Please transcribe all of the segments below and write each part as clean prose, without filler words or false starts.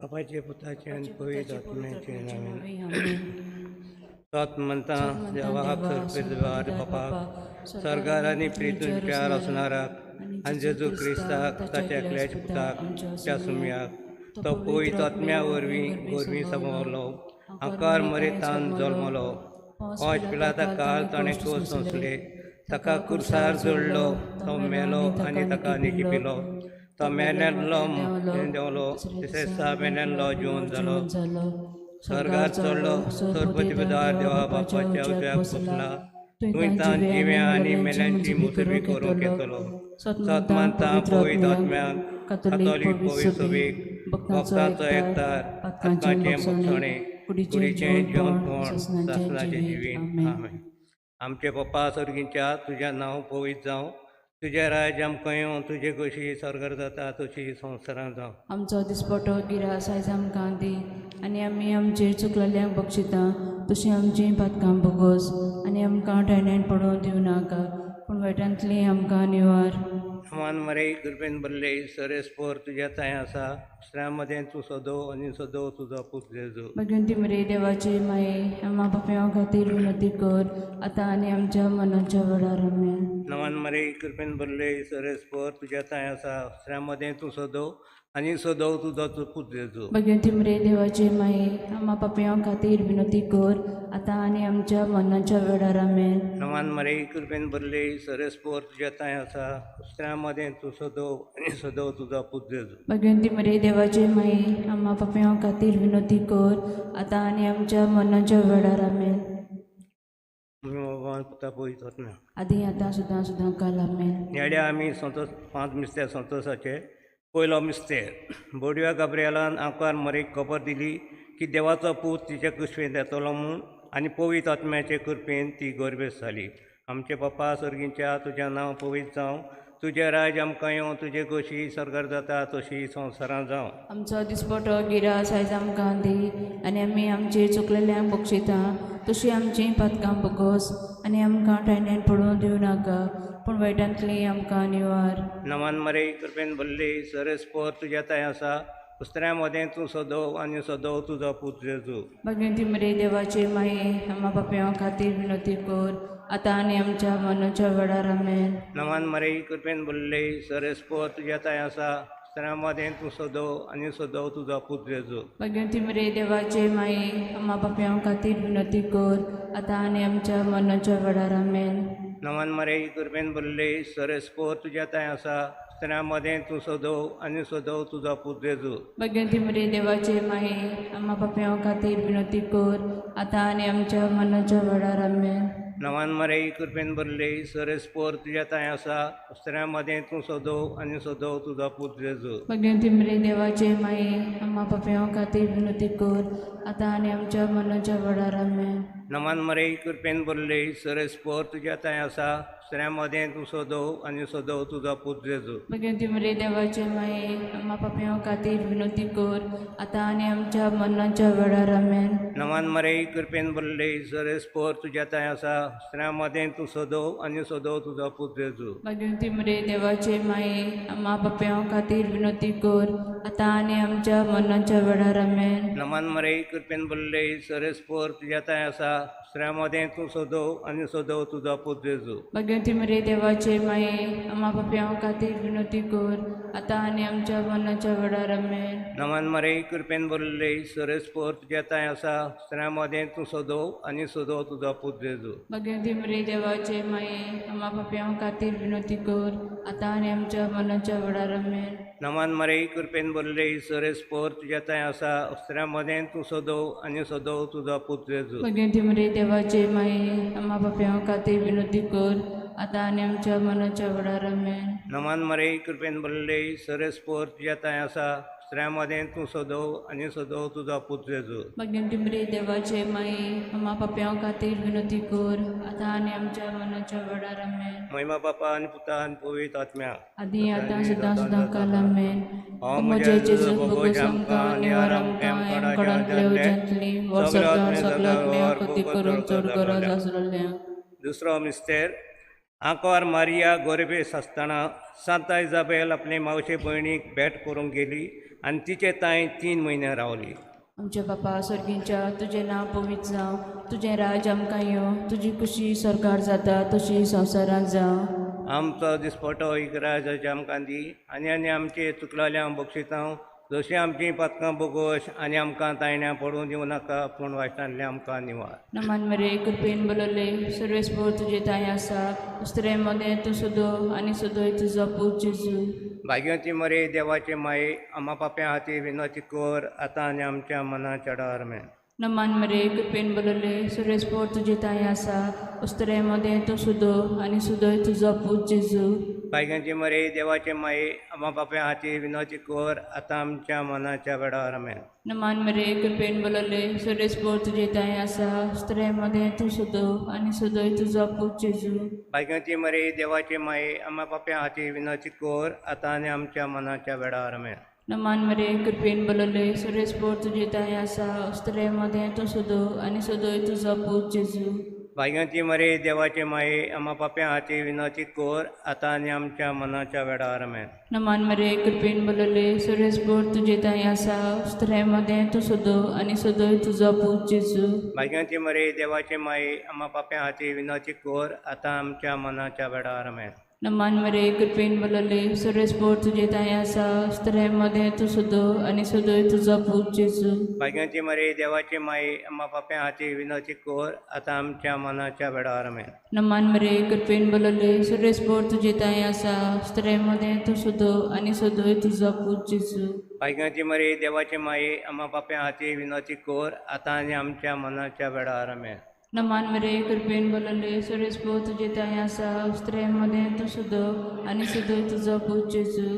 बापाचे पुताचे आणि पवित्र आत्म्याचे नावे आमेन. सात म्हणता देवाक सर्पेद्वार बापाक सरकार आणि प्रितूंच्यार असणाराक आणि जेजू क्रिस्ताक ताच्या एकल्याच पुताक त्या सुम्याक तो पवित्र आत्म्या वरवीं गोरवीं समवलो आकार मरेतान जल्मलो पांच पिलाता काळ ताणें कोस सोंसले ताका कुर्सार जोडलो तो मेलो आनी ताका निकिपिलो तो मेनेल्लो देंवलो तिसरे दिसा मेनेल्लो जिवन जालो स्वर्गार चडलो सर्पतिपदार देवा बापाच्या उजव्याक बसला थंय तान जिव्या आनी मेल्यांची मुसरवी करूंक येतलो सतमांता पवित्र आत्म्याक कातोलीक पवित्र सभेक भक्तांचो एकतार आत्माचें भक्षणे कुडीचें जेवणपण सासणाचें जिवीन आमेन. आमचे पप्पा सर्गींच्या तुजें नांव पवित्र जावं तुजें राज आमकां येवं तुजे कशी स्वर्गार जाता तशी संवसारांत जावं. आमचो दिसपटो गिरास आयज आमकां दी आनी आमी आमचेर चुकलेल्यांक बक्षिता तशीं आमचीं पातकां बोगोस आनी आमकां टायण्यान पडोवन दिवं नाका पूण वायटांतली आमकां निवार. मान मरे कृपेन भरले सरेस्पोर तुज्या ताय आसा स्त्रियां मदें तूं सदव आनी सदव तुजो पूत जेजू. भगवंती मरे देवाचे माये आम्हा पापयां खातीर विनंती कर आतां आनी आमच्या मनाच्या वेळार आमेन. नवान मरे कृपेन भरले सरेस्पोर तुज्या ताय आसा स्त्रियां मदें तूं सदव आनी सदव तुजो पूत जेजू. भगवंती मरे देवाचे माये आम्हा पापयां खातीर विनंती कर आतां आनी आमच्या मनाच्या वेळार आमेन. नवान मरे कृपेन भरले सरेस्पोर तुज्या ताय आसा स्त्रियां मदें तूं सदव आनी सदव तुजो पूत जेजू. भगवंती मरे देवाचे माये आम्हा पापयां खातीर विनंती कर आतां आनी आमच्या मनाच्या वेळार आमेन. भगवान पुता पवित्र आत्म्या आदी आतां सुद्दां सुद्दां काल आमेन. नेड्या आमी संतोश 5 मिस्तेर संतोशाचे पयलो मिस्तेर बोडव्या गाब्रिएलान आंकार मरेक खबर दिली की देवाचो पूत तिच्या कुशवेंत येतलो म्हूण आनी पवित्र आत्म्याचे कृपेन ती गर्भेस जाली. आमचे पप्पा सर्गींच्या तुजें नांव पवित्र जावं तुजें राज आमकां येवं तुजे कशी स्वर्गार जाता तशी संवसारांत जावं. आमचो दिसपटो गिरास आयज आमकां दी आनी आमी आमचेर चुकलेल्यांक बक्षिता तशीं आमचीं पातकां बोगोस आनी आमकां टायण्यान पडोवन दिवं नाका पूण वायटांतली आमकां निवार. नवान मरे कृपेन भरले सरेस्पोर तुज्या ताय आसा स्त्रियां मदें तूं सदव आनी सदव तुजो पूत जेजू. भगवंती मरे देवाचे माये आम्हा पापयां खातीर विनंती कर आतां आनी आमच्या मनाच्या वेळार आमेन. नवान मरे कृपेन भरले सरेस्पोर तुज्या ताय आसा स्त्रियां मदें तूं सदव आनी सदव तुजो पूत जेजू. भगवंती मरे देवाचे माये आम्हा पापयां खातीर विनंती कर आतां आनी आमच्या मनाच्या वेळार आमेन. नवान मरे कृपेन भरले सरेस्पोर तुज्या ताय आसा स्त्रियां मदें तूं सदव आनी सदव तुजो पूत जेजू. भगवंती मरे देवाचे माये आम्हा पापयां खातीर विनंती कर आतां आनी आमच्या मनाच्या वेळार आमेन. नवान मरे कृपेन भरले सरेस्पोर तुज्या ताय आसा स्त्रियां मदें तूं सदव आनी सदव तुजो पूत जेजू. भगवंती मरे देवाचे माये आम्हा पापयां खातीर विनंती कर आतां आनी आमच्या मनाच्या वेळार आमेन. नवान मरे कृपेन भरले सरेस्पोर तुज्या ताय आसा स्त्रियां मदें तूं सदव आनी सदव तुजो पूत जेजू. भगवंती मरे देवाचे माये आम्हा पापयां खातीर विनंती कर आतां आनी आमच्या मनाच्या वेळार आमेन. नवान मरे कृपेन भरले सरेस्पोर तुज्या ताय आसा स्त्रियां मदें तूं सदव आनी सदव तुजो पूत जेजू. भगवंती मरे देवाचे माये आम्हा पापयां खातीर विनंती कर आतां आनी आमच्या मनाच्या वेळार आमेन. नवान मरे कृपेन भरले सरेस्पोर तुज्या ताय आसा स्त्रियां मदें तूं सदव आनी सदव तुजो पूत जेजू. भगवंती मरे देवाचे माये आम्हा पापयां खातीर विनंती कर आतां आनी आमच्या मनाच्या वेळार आमेन. नवान मरे कृपेन भरले सरेस्पोर तुज्या ताय आसा स्त्रियां मदें तूं सदव आनी सदव तुजो पूत जेजू. भगवंती मरे देवाचे माये आम्हा पापयां खातीर विनंती कर आतां आनी आमच्या मनाच्या वेळार आमेन. नवान मरे कृपेन भरले सरेस्पोर तुज्या ताय आसा स्त्रियां मदें तूं सदव आनी सदव तुजो पूत जेजू. भगवंती मरे देवाचे माये आम्हा पापयां खातीर विनंती कर आतां आनी आमच्या मनाच्या वेळार आमेन. नवान मरे कृपेन भरले सरेस्पोर तुज्या ताय आसा स्त्रियां मदें तूं सदव आनी सदव तुजो पूत जेजू. भगवंती मरे देवाचे माये आम्हा पापयां खातीर विनंती कर आतां आनी आमच्या मनाच्या वेळार आमेन. महिमा बापा आनी पुता आनी पवित्र आत्म्या आदी आतां सुद्दां सुद्दां काल आमेन. म्हजे जेजू भोगोस आमकां निवार आमकां एमकडांतले उज्यांतली वर्सां सगळ्यांक मेळ कोती करून चड गरज आसलेल्या. दुसरो मिस्तेर आंकवार मारिया गोरबेस आसतना सांता इजाबेल आपले मावशे भयणीक भेट करूंक गेली आनी तिचे ताई 3 म्हयने रावली. आमच्या बापा स्वर्गींच्या तुझें नांव पवित्र जावं, तुझें राज आमकां येवं, तुजी खुशी सरकार जाता तशी संवसारांत जावं. आमचो दिसपटो इकराज आमकां दी आनी आमचे चुकलेल्यांक बक्षितांव, जशीं आमचीं पातकां बोगोश आनी आमकां तायण्या पडूं दिवं नाका, पूण वायटांतले आमकां निवार. नमान मरे कृपेन बलले सर्वेस्पोर तुजे ताय आसा, उस्त्रे मदें तूं सुदो आनी सुदोय तुजो पूत जेजू. भाग्याची मरे देवाचे माये, आम्हा पाप्या हाती विनोती कर, आतां आनी आमच्या मना चडार मेन. नमान मरे कृपेन बलले सर्वेस्पोर तुजे ताय आसा, उस्त्रे मदें तूं सुदो आनी सुदोय तुजो पूत जेजू. भाग्याची मरे देवाचे माये, आम्हा पाप्या हाती विनोती कर, आतां आमच्या मनाच्या वेळार मेन. नमान मरे कृपेन बलले सर्वेस्पोर तुजे ताय आसा, उस्त्रे मदें तूं सुदो आनी सुदोय तुजो पूत जेजू. भाग्याची मरे देवाचे माये, आम्हा पाप्या हाती विनोती कर, आतां आनी आमच्या मनाच्या वेळार मेन. नमान मरे कृपेन बलले सर्वेस्पोर तुजे ताय आसा, उस्त्रे मदें तूं सुदो आनी सुदोय तुजो पूत जेजू. भाग्याची मरे देवाचे माये, आम्हा पाप्या हाती विनोती कर, आतां आनी आमच्या मनाच्या वेळार मेन. नमान मरे कृपेन बलले सर्वेस्पोर तुजे ताय आसा, उस्त्रे मदें तूं सुदो आनी सुदोय तुजो पूत जेजू. भाग्याची मरे देवाचे माये, आम्हा पाप्या हाती विनोती कर, आतां आमच्या मनाच्या वेळार मेन. नमान मरे कृपेन बलले सर्वेस्पोर तुजे ताय आसा, उस्त्रे मदें तूं सुदो आनी सुदोय तुजो पूत जेजू. भाग्याची मरे देवाचे माये, आम्हा पाप्या हाती विनोती कर, आतां आमच्या मनाच्या वेळार मेन. नमान मरे कृपेन बलले सर्वेस्पोर तुजे ताय आसा, उस्त्रे मदें तूं सुदो आनी सुदोय तुजो पूत जेजू. भाग्याची मरे देवाचे माये, आम्हा पाप्या हाती विनोती कर, आतां आनी आमच्या मनाच्या वेळार मेन. नमान मरे कृपेन बलले सर्वेस्पोर तुजे ताय आसा, उस्त्रे मदें तूं सुदो आनी सुदोय तुजो पूत जेजू.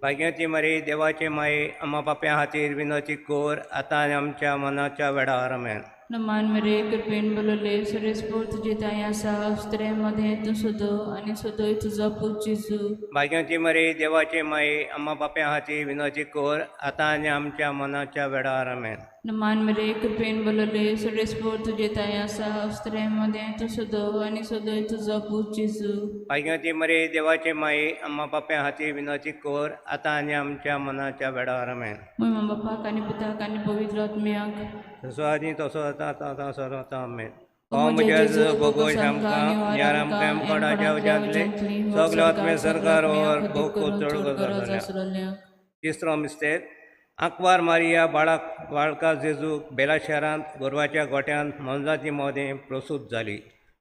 भाग्याची मरे देवाचे माये, आम्हा पाप्या हातीर विनोती कर, आतां आनी आमच्या मनाच्या वेळार मेन. नमान मरे कृपेन बलले सर्वेस्पोर तुजे ताय आसा, उस्त्रे मदें तूं सुदो आनी सुदोय तुजो पूत जेजू. भाग्याची मरे देवाचे माये, आम्हा पाप्या हातीर विनोती कर, आतां आनी आमच्या मनाच्या वेळार मेन. नमान मरे कृपेन बलले सर्वेस्पोर तुजे ताय आसा, उस्त्रे मदें तूं सुदो आनी सुदोय तुजो पूत जेजू. भाग्याची मरे देवाचे माये, आम्हा पाप्या हातीर विनोती कर, आतां आनी आमच्या मनाच्या वेळार मेन. महिमा बापाक आनी पुताक आनी पवित्र आत्म्याक. तसो आनी तसो आतां सरता मेन. हो म्हज्या भोगोश आमकां यार आमकां आमकोडाच्या उज्यांतले सगळे आत्मे सरकार वर भोग चड गजाल्या. तिसरो मिस्टेक, आंकवार मारिया बाळका जेजू बेला शहरांत गोरवाच्या गोट्यांत मनजाती मदें प्रसूत जाली.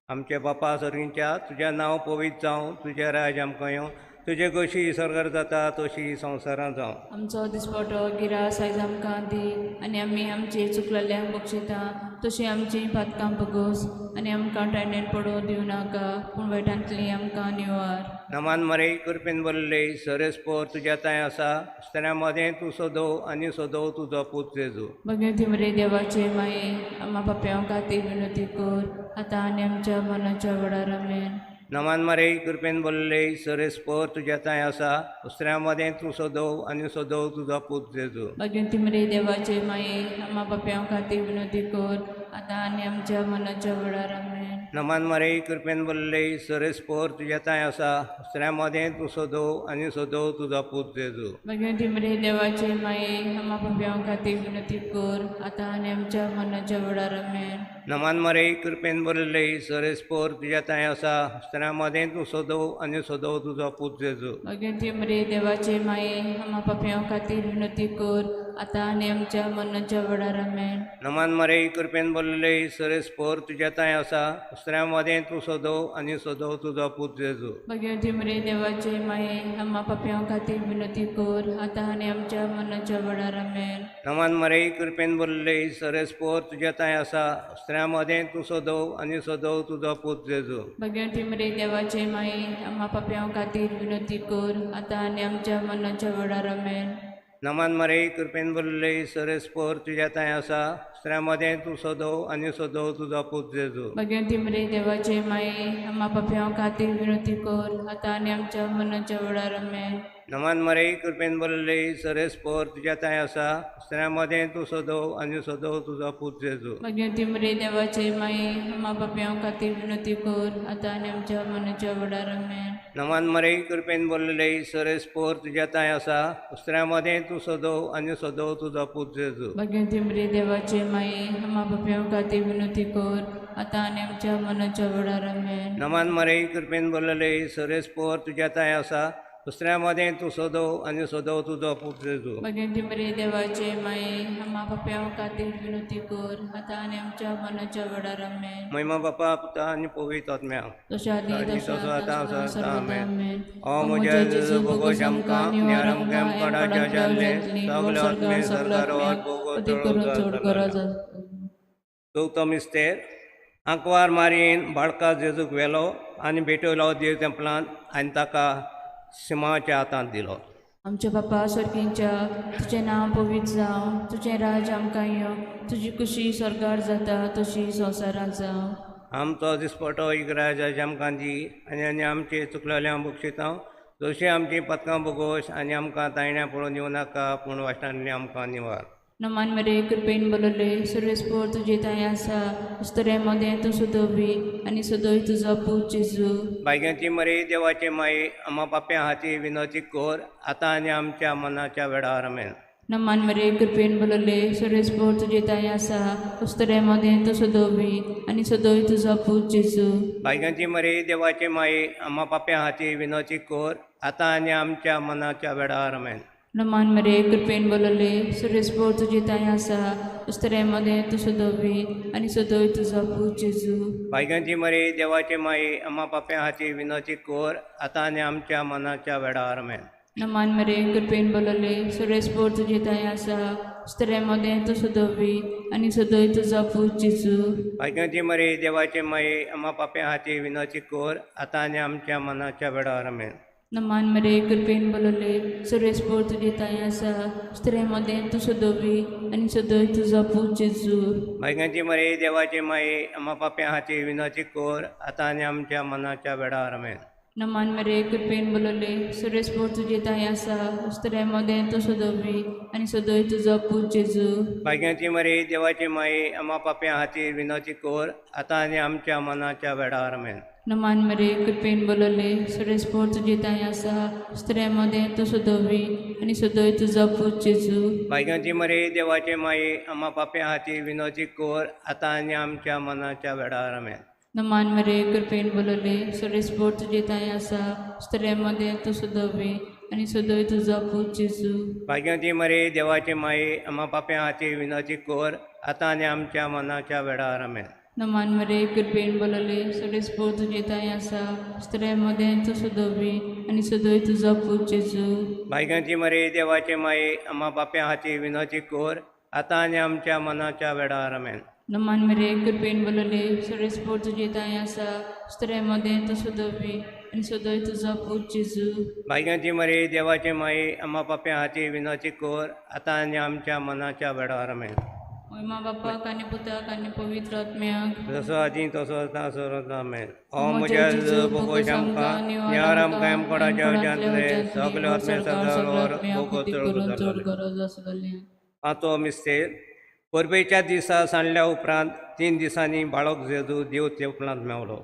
आमचे बापा सर्गींच्या तुजें नांव पवित्र जावं, तुजें राज आमकां येवं, तुजे कशी सरकार जाता तशी संवसारांत जावं. आमचो दिसपटो गिरास आयज आमकां दी आनी आमी आमचे चुकलेल्यांक बक्षिता तशीं आमचीं पातकां बगोस आनी आमकां टायण्यान पडोवं दिवं नाका, पूण वायटांतली आमकां निवार. नमान मरे कृपेन बरले सर्वेस्पोर तुज्या ताय आसा, उस्त्र्या मदें तूं सोदोव आनी सोदोव तुजो पूत जेजू. भगवती मरे देवाचे माये, आम्हा पाप्यां खातीर विनोती कर, आतां आनी आमच्या मनाच्या वेळार मेन. नमान मरे कृपेन बरले सर्वेस्पोर तुज्या ताय आसा, उस्त्र्या मदें तूं सोदोव आनी सोदोव तुजो पूत जेजू. भगवती मरे देवाचे माये, आम्हा पाप्यां खातीर विनोती कर, आतां आनी आमच्या मनाच्या वेळार मेन. नमान मरे कृपेन बरले सर्वेस्पोर तुज्या ताय आसा, उस्त्र्या मदें तूं सोदोव आनी सोदोव तुजो पूत जेजू. भगवती मरे देवाचे माये, आम्हा पाप्यां खातीर विनोती कर, आतां आनी आमच्या मनाच्या वेळार मेन. नमान मरे कृपेन बरले सर्वेस्पोर तुज्या ताय आसा, उस्त्र्या मदें तूं सोदोव आनी सोदोव तुजो पूत जेजू. भगवती मरे देवाचे माये, आम्हा पाप्यां खातीर विनोती कर, आतां आनी आमच्या मनाच्या वेळार मेन. नमान मरे कृपेन बरले सर्वेस्पोर तुज्या ताय आसा, उस्त्र्या मदें तूं सोदोव आनी सोदोव तुजो पूत जेजू. भगवती मरे देवाचे माये, आम्हा पाप्यां खातीर विनोती कर, आतां आनी आमच्या मनाच्या वेळार मेन. नमान मरे कृपेन बरले सर्वेस्पोर तुज्या ताय आसा, उस्त्र्या मदें तूं सोदोव आनी सोदोव तुजो पूत जेजू. भगवती मरे देवाचे माये, आम्हा पाप्यां खातीर विनोती कर, आतां आनी आमच्या मनाच्या वेळार मेन. नमान मरे कृपेन बरले सर्वेस्पोर तुज्या ताय आसा, उस्त्र्या मदें तूं सोदोव आनी सोदोव तुजो पूत जेजू. भगवती मरे देवाचे माये, आम्हा पाप्यां खातीर विनोती कर, आतां आनी आमच्या मनाच्या वेळार मेन. नमान मरे कृपेन भरले सरेस पोर तुझ्या ताय आसा स्त्रियांमध्ये तू सदव आणि सदव तुझा पूत जेजू भगवती मरे देवाचे माये आम्हा पाप्यां खातीर विनंती कर आता आनी आमच्या मनाच्या वडार आमेन. नमान मरे कृपेन भरले सरेस पोर तुझ्या ताय आसा स्त्रियांमध्ये तू सदव आणि सदव तुझा पूत जेजू भगवती मरे देवाचे माये आम्हा पाप्यां खातीर विनंती कर आता आनी आमच्या मनाच्या वडार आमेन. नमान मरे कृपेन भरले सरेस पोर तुझ्या ताय आसा स्त्रियांमध्ये तू सदव आणि सदव तुझा पूत जेजू भगवती मरे देवाचे माये आम्हा पाप्यां खातीर विनंती कर आता आनी आमच्या मनाच्या वडार आमेन. महिमा बापा पुता आणि पवित्र आत्म्या तशें आदी तशें आतां आतां सर्वदा आमेन. ओ म्हज्या जेजू भोगोश आमकां निवार आमकां पडाच्या जाल्ले सगळे आत्मे सरकारावर करून चड गरज चवथो मिस्तेर आंकवार मारीन बाळका जेजूक व्हेलो आनी भेटयलो देव तेंपलांत आनी ताका सिंहाच्या हातांत दिलो. आमच्या बापा सर्गींच्या तुजें नांव पवित्र जावं तुजें राज आमकां यो तुजी खुशी स्वर्गार जाता तशी संवसारांत जावं. आमचो दिसपटो इगराज आमकां दी आनी आमचे चुकलेल्या बक्षितां जशी आमची पथकां बोगोश आनी आमकां तायण्या पळोवन दिवं नाका पूण वाटांतली आमकां निवार. नमान मरे कृपेन बलले सर्वेस्पोर तुजे ताय आसा उस्तरे मदें तूं सुदोवी आनी सदोय तुजो पूत जेजू. बायग्यांची मरे देवाचे माये आम्हा पाप्या हाती विनोती कोर आतां आनी आमच्या मनाच्या वेळार आमेन. नमान मरे कृपेन बलले सर्वेस्पोर तुजे ताय आसा उस्तरे मदें तूं सुदोवी आनी सदोय तुजो पूत जेजू. बायग्यांची मरे देवाचे माये आम्हा पाप्या हाती विनोती कोर आतां आनी आमच्या मनाच्या वेळार आमेन. नमान मरे कृपेन बलले सर्वेस्पोर तुजे ताय आसा उस्तरे मदें तूं सुदोवी आनी सदोय तुजो पूत जेजू. बायग्यांची मरे देवाचे माये आम्हा पाप्या हाती विनोती कोर आतां आनी आमच्या मनाच्या वेळार आमेन. नमान मरे कृपेन बलले सर्वेस्पोर तुजे ताय आसा उस्तरे मदें तूं सुदोवी आनी सदोय तुजो पूत जेजू. बायग्यांची मरे देवाचे माये आम्हा पाप्या हाती विनोती कोर आतां आनी आमच्या मनाच्या वेळार आमेन. नमान मरे कृपेन बलले सर्वेस्पोर तुजे ताय आसा उस्तरे मदें तूं सुदोवी आनी सदोय तुजो पूत जेजू. बायग्यांची मरे देवाचे माये आम्हा पाप्या हाती विनोती कोर आतां आनी आमच्या मनाच्या वेळार आमेन. नमान मरे कृपेन बलले सर्वेस्पोर तुजे ताय आसा उस्तरे मदें तूं सुदोवी आनी सदोय तुजो पूत जेजू. बायग्यांची मरे देवाचे माये आम्हा पाप्या हाती विनोती कोर आतां आनी आमच्या मनाच्या वेळार आमेन. नमान मरे कृपेन बलले सर्वेस्पोर तुजे ताय आसा उस्तरे मदें तूं सुदोवी आनी सदोय तुजो पूत जेजू. बायग्यांची मरे देवाचे माये आम्हा पाप्या हाती विनोती कोर आतां आनी आमच्या मनाच्या वेळार आमेन. नमान मरे कृपेन बलले सर्वेस्पोर तुजे ताय आसा उस्तरे मदें तूं सुदोवी आनी सदोय तुजो पूत जेजू. बायग्यांची मरे देवाचे माये आम्हा पाप्या हाती विनोती कोर आतां आनी आमच्या मनाच्या वेळार आमेन. नमान मरे कृपेन बलले सर्वेस्पोर तुजे ताय आसा उस्तरे मदें तूं सुदोवी आनी सदोय तुजो पूत जेजू. बायग्यांची मरे देवाचे माये आम्हा पाप्या हाती विनोती कोर आतां आनी आमच्या मनाच्या वेळार आमेन. नमान मरे कृपेन बलले सर्वेस्पोर तुजे ताय आसा उस्तरे मदें तूं सुदोवी आनी सदोय तुजो पूत जेजू. बायग्यांची मरे देवाचे माये आम्हा पाप्या हाती विनोती कोर आतां आनी आमच्या मनाच्या वेळार आमेन. महिमा बापाक आनी पुताक आनी पवित्र आत्म्याक जसो आदी तसो आतां सरोत आमेन. ओ म्हज्या जेजू भोगोश आमकां निवार आमकां आमकोडाच्या जातले सगळे आत्मे सरकारावर भोगोस चड गरज आसलेली. पांचवो मिस्तेर परबेच्या दिसा सांडल्या उपरांत 3 दिसांनी बाळक जेजू देव तेंपलांत मेवलो.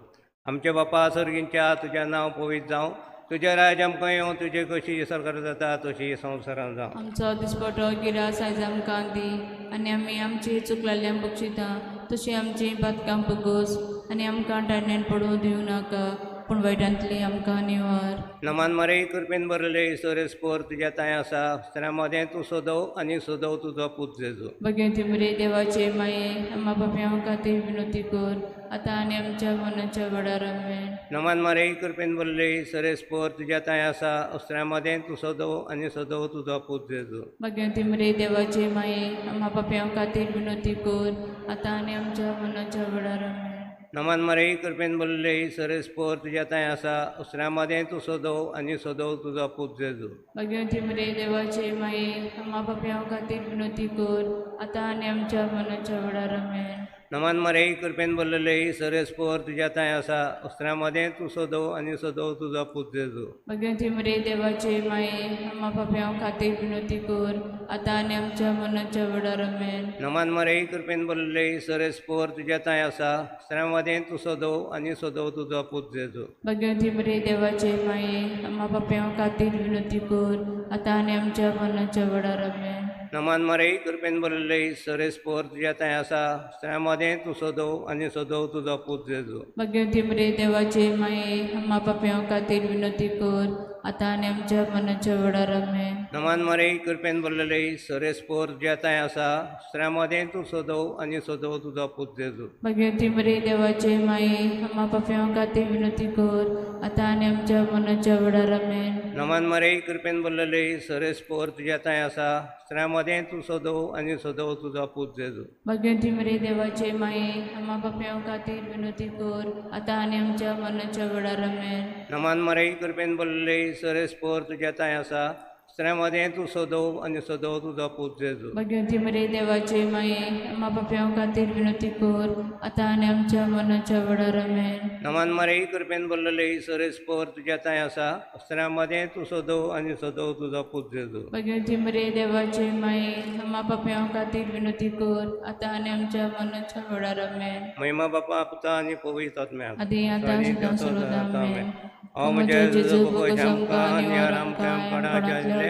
आमचे बापा सर्गींच्या तुजें नांव पवित्र जावं तुजें राज आमकां येवं तुजे कशी सरकार जाता तशी संवसारांत जावं. आमचो दिसपटो गिरास आयज आमकां दी आनी आमी आमची चुकलेल्यांक बक्षितां तशी आमची पातकां बोगोस आनी आमकां टायण्यान पडूं दिवं नाका पूण वायटांतली आमकां निवार. नमान मरे कृपेन भरले सर्वेस्पोर तुज्या ताय आसा स्त्रियांमध्ये तूं सदव आनी सदव तुजो पूत जेजू. भगवती मरे देवाचे माये आम्हा पाप्यां खातीर विनंती कर आतां आनी आमच्या मनाच्या वडार आमेन. नमान मरे कृपेन भरले सर्वेस्पोर तुज्या ताय आसा स्त्रियांमध्ये तूं सदव आनी सदव तुजो पूत जेजू. भगवती मरे देवाचे माये आम्हा पाप्यां खातीर विनंती कर आतां आनी आमच्या मनाच्या वडार आमेन. नमान मरे कृपेन भरले सर्वेस्पोर तुज्या ताय आसा स्त्रियांमध्ये तूं सदव आनी सदव तुजो पूत जेजू. भगवती मरे देवाचे माये आम्हा पाप्यां खातीर विनंती कर आतां आनी आमच्या मनाच्या वडार आमेन. नमान मरे कृपेन बोललेले सरेस पोर तुझ्या ताय असा अस्त्रामध्ये तू सदव आणि सदव तुझा पूत जेजू. भगवंती मरे देवाचे माये आम्हा पाप्यां खातीर विनंती कर आता आनी आमच्या मनाच्या वेळार आमेन. नमान मरे कृपेन बोललेले सरेस पोर तुझ्या ताय असा अस्त्रामध्ये तू सदव आणि सदव तुझा पूत जेजू. भगवंती मरे देवाचे माये आम्हा पाप्यां खातीर विनंती कर आता आनी आमच्या मनाच्या वेळार आमेन. नमान मरे कृपेन बोललेले सरेस पोर तुझ्या ताय असा अस्त्रामध्ये तू सदव आणि सदव तुझा पूत जेजू. भगवंती मरे देवाचे माये आम्हा पाप्यां खातीर विनंती कर आता आनी आमच्या मनाच्या वेळार आमेन. नमान मरे कृपेन बोललेले सरेस पोर तुझ्या ताय असा अस्त्रामध्ये तू सदव आणि सदव तुझा पूत जेजू. भगवंती मरे देवाचे माये आम्हा पाप्यां खातीर विनंती कर आता आनी आमच्या मनाच्या वेळार आमेन. नमान मरे कृपेन बोललेले सरेस पोर तुझ्या ताय असा अस्त्रामध्ये तू सदव आणि सदव तुझा पूत जेजू. भगवंती मरे देवाचे माये आम्हा पाप्यां खातीर विनंती कर आता आनी आमच्या मनाच्या वेळार आमेन. नमान मरे कृपेन बोललेले सरेस पोर तुझ्या ताय असा अस्त्रामध्ये तू सदव आणि सदव तुझा पूत जेजू. भगवंती मरे देवाचे माये आम्हा पाप्यां खातीर विनंती कर आता आनी आमच्या मनाच्या वेळार आमेन. नमान मरे कृपेन बोललेले सरेस पोर तुझ्या ताय असा अस्त्रामध्ये तू सदव आणि सदव तुझा पूत जेजू. भगवंती मरे देवाचे माये आम्हा पाप्यां खातीर विनंती कर आता आनी आमच्या मनाच्या वेळार आमेन. महिमा बापा पुता आणि पवित्र आत्म्याक आदी आतां सुद्दां सर्वदा आमेन. हांव म्हज्या जेजू भगत आमकां आनी आमकां पडा जाल्ले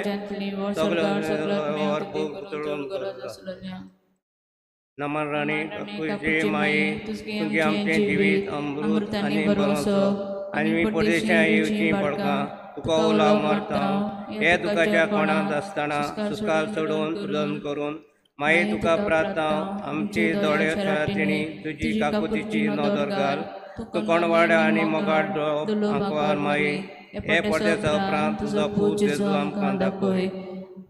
नमन राणी तुझे माये तुझे आमचे जिवीत अमृत आनी भरोसो आनी मी परदेशां येवची पडका तुका उला मारता हे दुखाच्या कोणांत आसतना सुकाल सोडून तुलन करून माये तुका प्रार्थना आमचे दोळे तेणी तुजी काकुतीची नदर घाल तू कोणवाडा आनी मोगाट आंकवार माये हे पडद्याचो उपरांत तुजो पूत जेजू आमकां दाखय.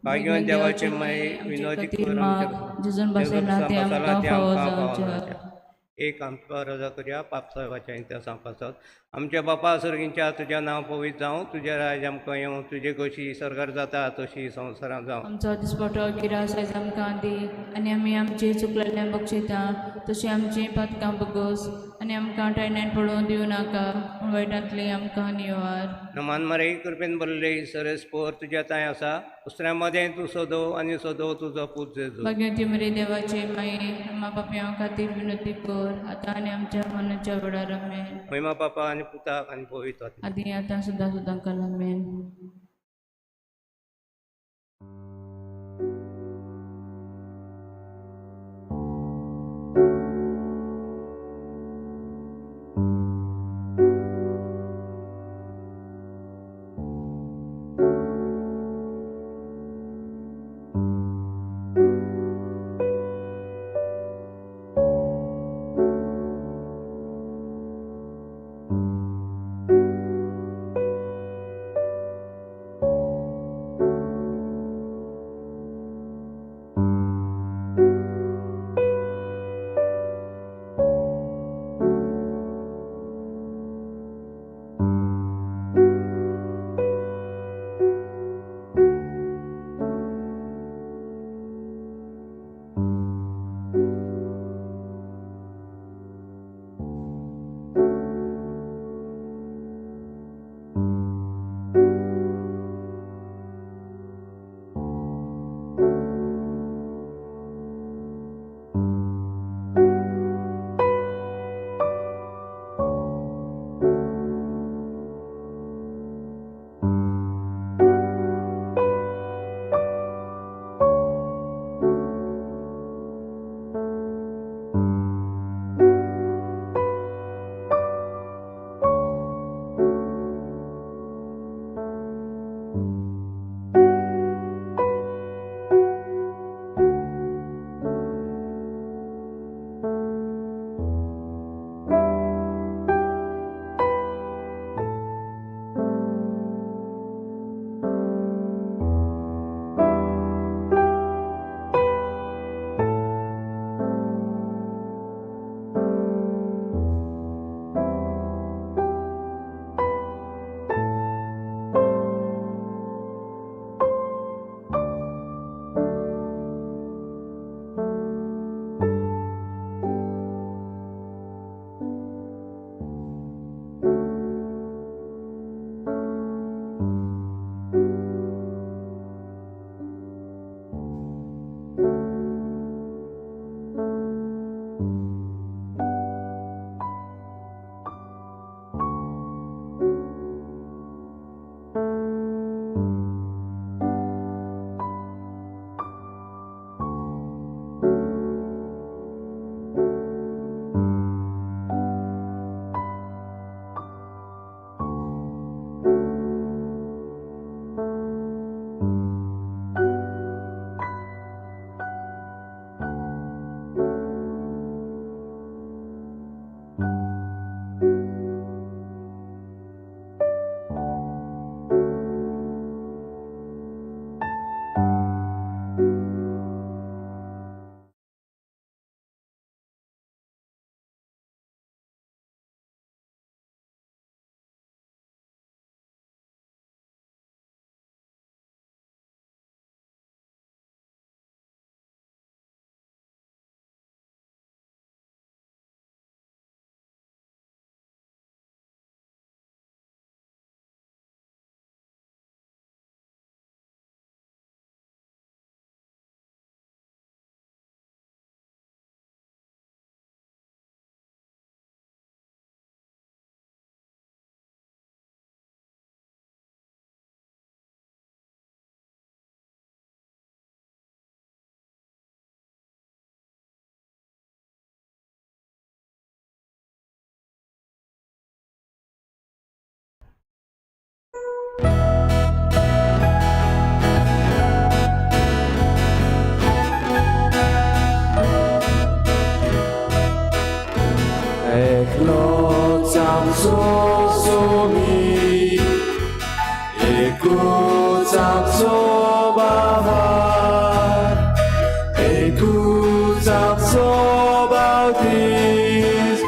भाग्यवान देवाचे माये विनोदी एक आमकां रजा करया पाप साहेबाच्या इतिहासां पासत आमच्या बापा सर्गींच्या तुजें नांव पवित्र जावं तुजें राज आमकां येवं तुजे कशी सरकार जाता तशी संवसारांत जावं. आमचो दिसपटो गिरास आयज आमकां दी आनी आमी आमची चुकलेल्या बक्षिता तशी आमची पातकां बगोस आनी आमकां टायण्यान पडोवन दिवं नाका पूण वायटांतली आमकां निवार. नमान मरे कृपेन बरले सरेस पोर तुज्या ताय आसा दुसऱ्यामध्ये तूं सदव आनी सदव तुजो पूत जेजू. भगवंती मरे देवाचे माये आम्हा पाप्यां खातीर विनंती कर आतां आनी आमच्या मनाच्या वेळार आमेन. महिमा बापा आनी पुताक आनी पवित्र आत्म्याक. आदी आतां सुद्दां काल आमेन. 소소미 에쿠잡소바바 에쿠잡소바디스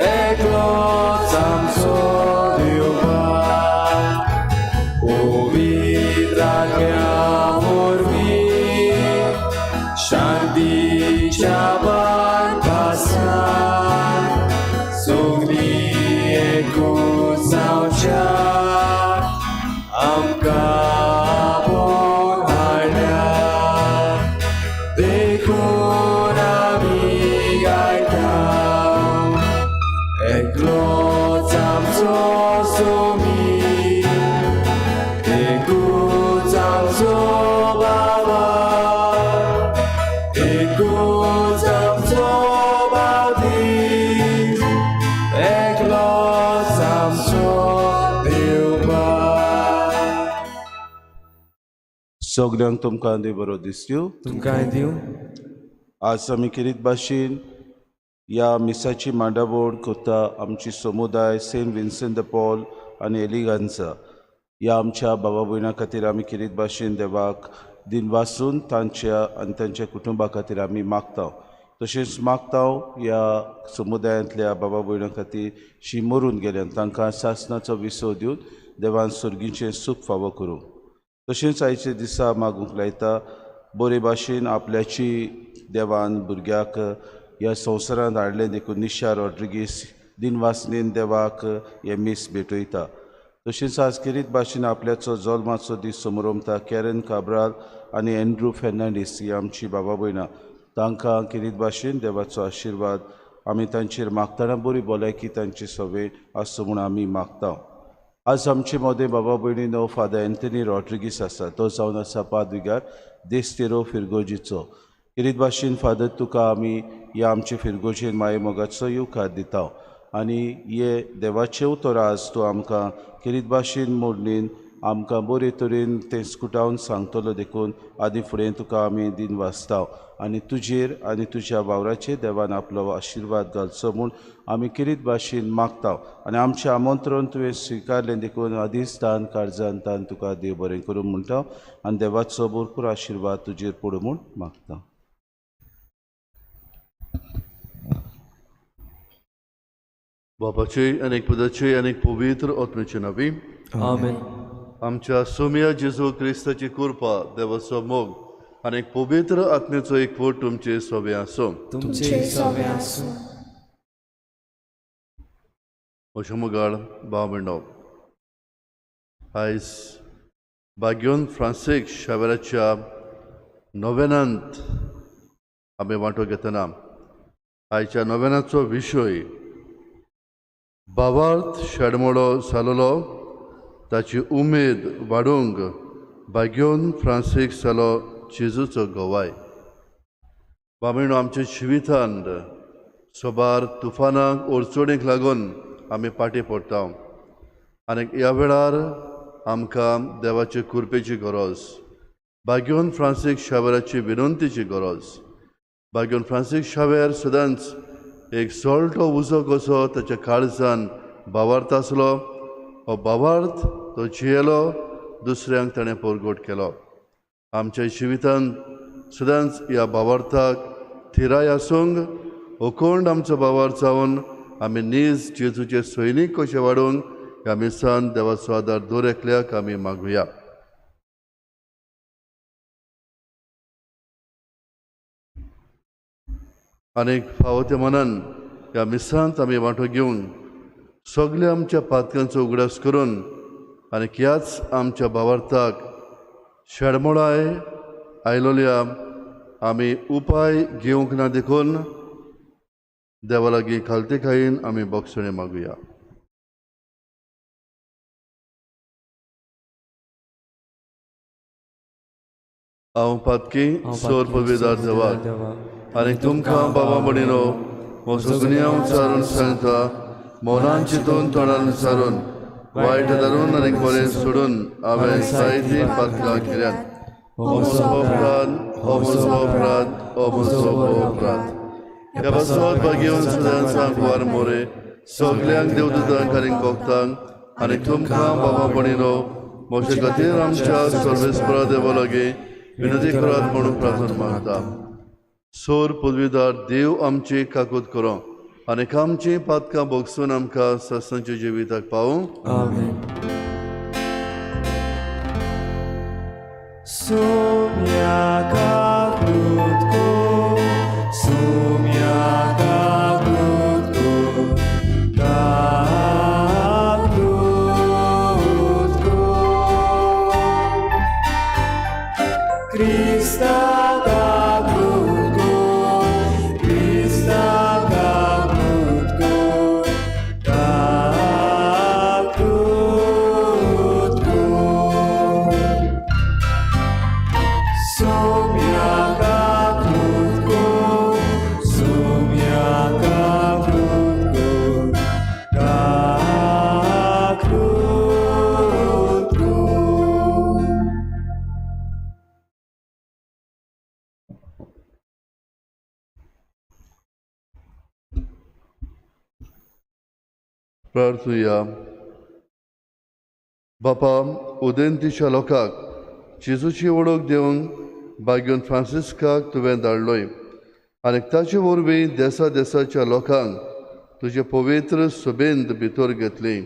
에클로잠소디오바 오비드라냐 모르비 샨디 자반 바산 송니에 구사오차 암가본하랴 데코라미가이다 에클로잠소소미 에쿠잠소바바 에쿠잠소바디 에클로잠소디오바 सगळ्यांक तुमकां देव बरो दीस दिवं. तुमकां दिवं. आज आमी किरीत भाशेन ह्या मिसाची मांडावळ करता आमची समुदाय सेंट विन्सेंट द पॉल आनी एलिगांसा ह्या आमच्या भावा भयणां खातीर आमी किरीत भाशेन देवाक दिन वाचून तांच्या आनी तांच्या कुटुंबा खातीर आमी मागता. तशेंच मागता ह्या समुदायांतल्या भावा भयणां खातीर शीं मरून गेल्यान तांकां सासणाचो विसव दिवन देवान सुर्गीचें सूख फावो करूं. तशेंच आयचे दिसा मागूंक लायता बरे भाशेन आपल्याची देवान भुरग्याक ह्या संवसारांत हाडलें देखून निशा रॉड्रिगीस दिनवासनेन देवाक हे मीस भेटयता. तशेंच आज किरीत भाशेन आपल्याचो जल्माचो दीस समोरमता कॅरन काब्राल आनी एंड्रू फेर्नांडीस ही आमची भावा भयणां तांकां किरीत भाशेन देवाचो आशिर्वाद आमी तांचेर मागतना बरी भलायकी तांचे सवे आसूं म्हूण आमी मागता. आज आमचे मोदे बाबा भयणीनो फादर एंथनी रॉड्रिगीस आसा तो जावन आसा पाद्विगार देस्तेरो फिरगोजीचो. किरीत भाशेन फादर तुका आमी ह्या आमचे फिरगोजेन माये मोगाचो येवकार दिता आनी हे देवाचे उतर आज तूं आमकां किरीत भाशेन मोडणीन आमकां बरे तरेन तें स्कुटावन सांगतलो देखून आदी फुडें तुका आमी दिन वाचता आनी तुजेर आनी तुज्या वावराचेर देवान आपलो आशिर्वाद घालचो म्हूण आमी किरीत भाशेन मागता आनी आमचें आमंत्रण तुवें स्विकारलें देखून आदिस्तान काळजांतान तुका देव बरें करूं म्हणटा आनी देवाचो भरपूर आशिर्वाद तुजेर पडूं म्हूण मागता. बापाचे अनेक पदाचे अनेक पवित्र आत्म्याचे नावी आमेन. आमच्या सोम्या जेजू क्रिस्ताची कृपा देवाचो मोग अनेक पवित्र आत्म्याचो एकवट तुमचे सवे आसूं. तुमचे सवे आसूं. अशें मोगाळ भाव भयणो, आयज बाग्योन फ्रांसीक शावेराच्या नोवेनांत आमी वांटो घेतना आयच्या नोवेनाचो विशय भावार्थ शेडमोडो जालोलो ताची उमेद वाडोवंक बाग्योन फ्रांसीक जालो जेजूचो गोवाय. बाबीणो आमच्या जिवितांत सोबार तुफानाक ओडचोडींक लागून आमी पाटी पडटा आनी ह्या वेळार आमकां देवाचे कृपेची गरज, बाग्योन फ्रांसीक शावेराची विनंतीची गरज. बाग्योन फ्रांसीक शावेर सदांच एक सोळटो उजो कसो ताच्या काळजान भावार्थ आसलो. हो भावार्थ तो जियेलो, दुसऱ्यांक ताणें परगट केलो. आमच्या जिवितांत सदांच ह्या भावार्थाक थिराय आसूंक अखंड आमचो भावार्थ जावन आमी नीज जेजूचे सैनीक कशे वाडोवंक ह्या मिसान देवाचो आदार दर एकल्याक आमी मागुया. आनीक फावो ते मनान ह्या मिसांत आमी वांटो घेवन सगल्या आमच्या पातकांचो उगडास करून आनी ह्याच आमच्या भावार्थाक शेडमोडाय आयलोल्या आमी उपाय घेवंक ना देखून देवा लागीं खालते खाईन आमी बोगसणे मागुया. हांव पातकी सोर पविदार देवाक आनी तुमकां बाबा म्हणिनो हो सगळ्या उचारून सांगता, मोनान चिंतून तोंडान विचारून वायट धरून आनी बरें सोडून हांवें जायती पातकां केल्यात. हो म्हजो अपराध, हो म्हजो अपराध, हो म्हजो अपराध. ह्या बसत घेवन सदांच वार मोरे सगल्यांक देवदूतांक आनी भक्तांक आनी तुमकां बाबा भणिनो म्हजे खातीर आमच्या सर्वेस्परा देवा लागीं विनंती करात म्हणून प्रार्थना मागता. सोर पदवीदार देव आमची काकूत करो आनी आमची पातकां भोगसून आमकां सस्तांच्या जिविताक पावूं. Amen. Sumia kakrutko, sumia kakrutko, kakrutko. Krista kakrutko, Krista kakrutko, kakrutko. Sumia kakrutko, sumia kakrutko, kakrutko. प्रार्थुया. बापा, उदेंतीच्या लोकांक जेजूची वळख दिवंक भाग्योन फ्रांसिस्काक तुवें धाडलोय आनी ताचे वरवीं देसा देसाच्या लोकांक तुजे पवित्र सुबेंद भितर घेतली.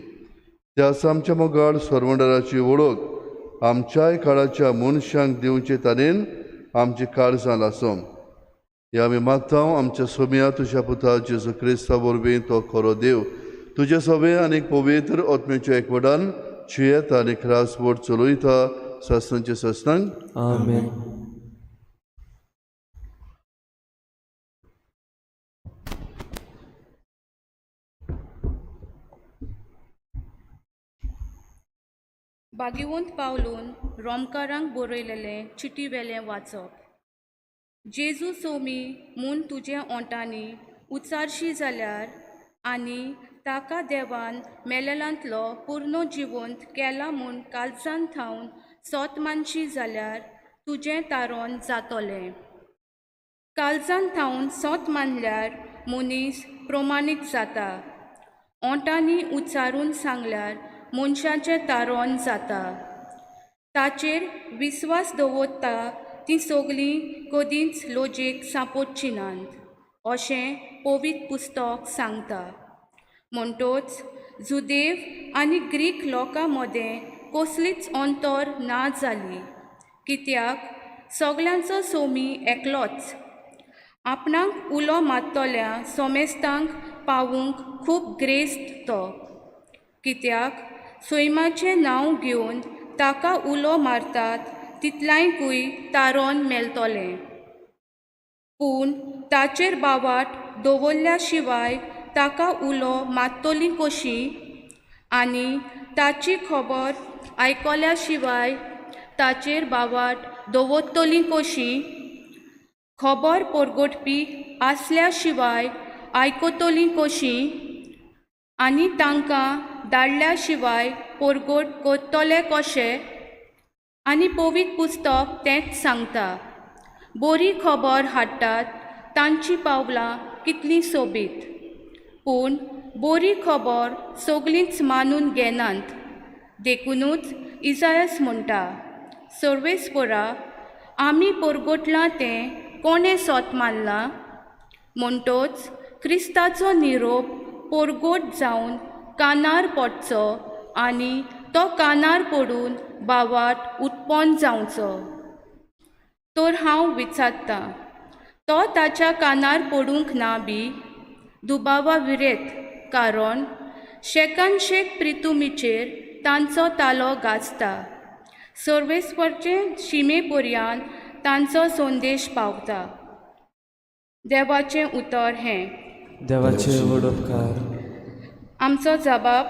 त्या आमच्या मोगाळ सर्वंडराची वळख आमच्याय काळाच्या मनशांक दिवचे ताणेन आमची काळजां लासूं. हे आमी मागता आमच्या सोम्या तुज्या पुता जेजू क्रिस्ता वरवीं तो खरो देव तुजे सवे आनी पवित्र आत्म्याच्या एकवटान जियेता आनी रासवट चलयता सस्तांचे सस्तांक. Amen. भाग्यवंत पावलून रोमकारांक बरयलेलें चिटी वेलें वाचप. जेजू सोमी म्हूण तुज्या ओंटांनी उचारशी जाल्यार आनी ताका देवान मेलेल्यांतलो पुर्नो जिवंत केला म्हूण काळजान थावन सोत मानशी जाल्यार तुजें तारोन जातोलें. काळजान थावन सोत मानल्यार मनीस प्रमाणीत जाता. ओंटांनी उच्चारून सांगल्यार मनशाचें तारोन जाता. ताचेर विस्वास दवरता तीं सगलीं कदींच लोजेक सांपोडची नात अशें पवित्र पुस्तक सांगता. म्हणटोच जुदेव आनी ग्रीक लोकां मदें कसलीच अंतर ना जाली, कित्याक सगल्यांचो सोमी एकलोच. आपणाक उलो मारतल्या सोमेस्तांक पावूंक खूब ग्रेस्त तो, कित्याक सैमाचें नांव घेवन ताका उलो मारतात तितल्यांकूय तारोन मेलतलें. पूण ताचेर बावाट दवरल्या शिवाय ताका उलो मारतली कशी आनी ताची खबर आयकल्या शिवाय ताचेर बावाट दवरतली कशी. खबर परगटपी आसल्या शिवाय आयकतली कशी आनी तांकां धाडल्या शिवाय परगट करतले कशे. आनी पवित्र पुस्तक तेंच सांगता. बरी खबर हाडटात तांची पावलां कितलीं सोबीत. पूण बरी खबर सगलींच मानून घेनात. देखूनच इजायास म्हणटा, सर्वेस्परा आमी परगटलां तें कोणें सोत मारलां. म्हणटोच क्रिस्ताचो निरोप परगट जावन कानार पडचो आनी तो कानार पडून बावाट उत्पन्न जावचो. तर हांव विचारतां, तो ताच्या कानार पडूंक ना बी? दुबावा विरेत, कारण शेकान शेक प्रितुमीचेर तांचो तालो गाजता. सर्वेस्परचे शिमे पर्यंत तांचो संदेश पावता. देवाचें उतर हें. देवाचे वडोपकार. आमचो जबाब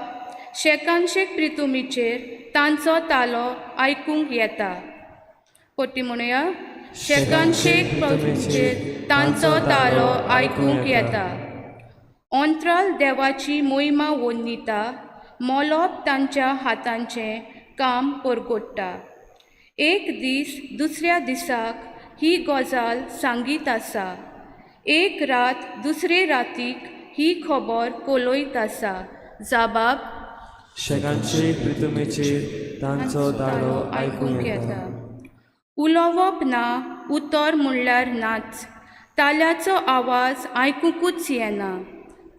शेकान शेक प्रितुमीचेर तांचो तालो आयकूंक येता. पोटी म्हणुया, शेकान शेक प्रितुमीचेर तांचो तालो आयकूंक येता. अंतराल देवाची मोहिमा वन्निता, मोलोप तांच्या हातांचें काम परगट्टा. एक दीस दुसऱ्या दिसाक ही गजाल सांगीत आसा. एक रात दुसरे रातीक ही खबर कोलोयत आसा. जाबाब शेकांचे प्रितुमेचेर तांचो ताळो आयकूंक येता. उलोवप ना, उतर म्हणल्यार नाच. ताल्याचो आवाज आयकूंकूच येना.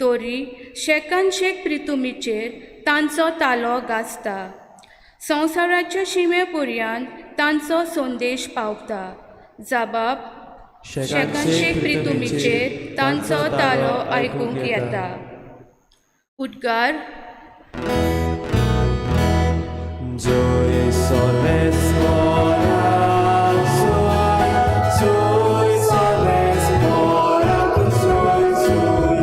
तोरी शेकांशेक प्रितुमीचेर तांचो तालो गाजता. संवसाराच्या शिमे पर्यंत तांचो संदेश पावता. जाबाब शेकांशेक प्रितुमीचेर तांचो तालो आयकूंक येता. उद्गार Joy soles ora, soy, soy soles ora, soy, soy,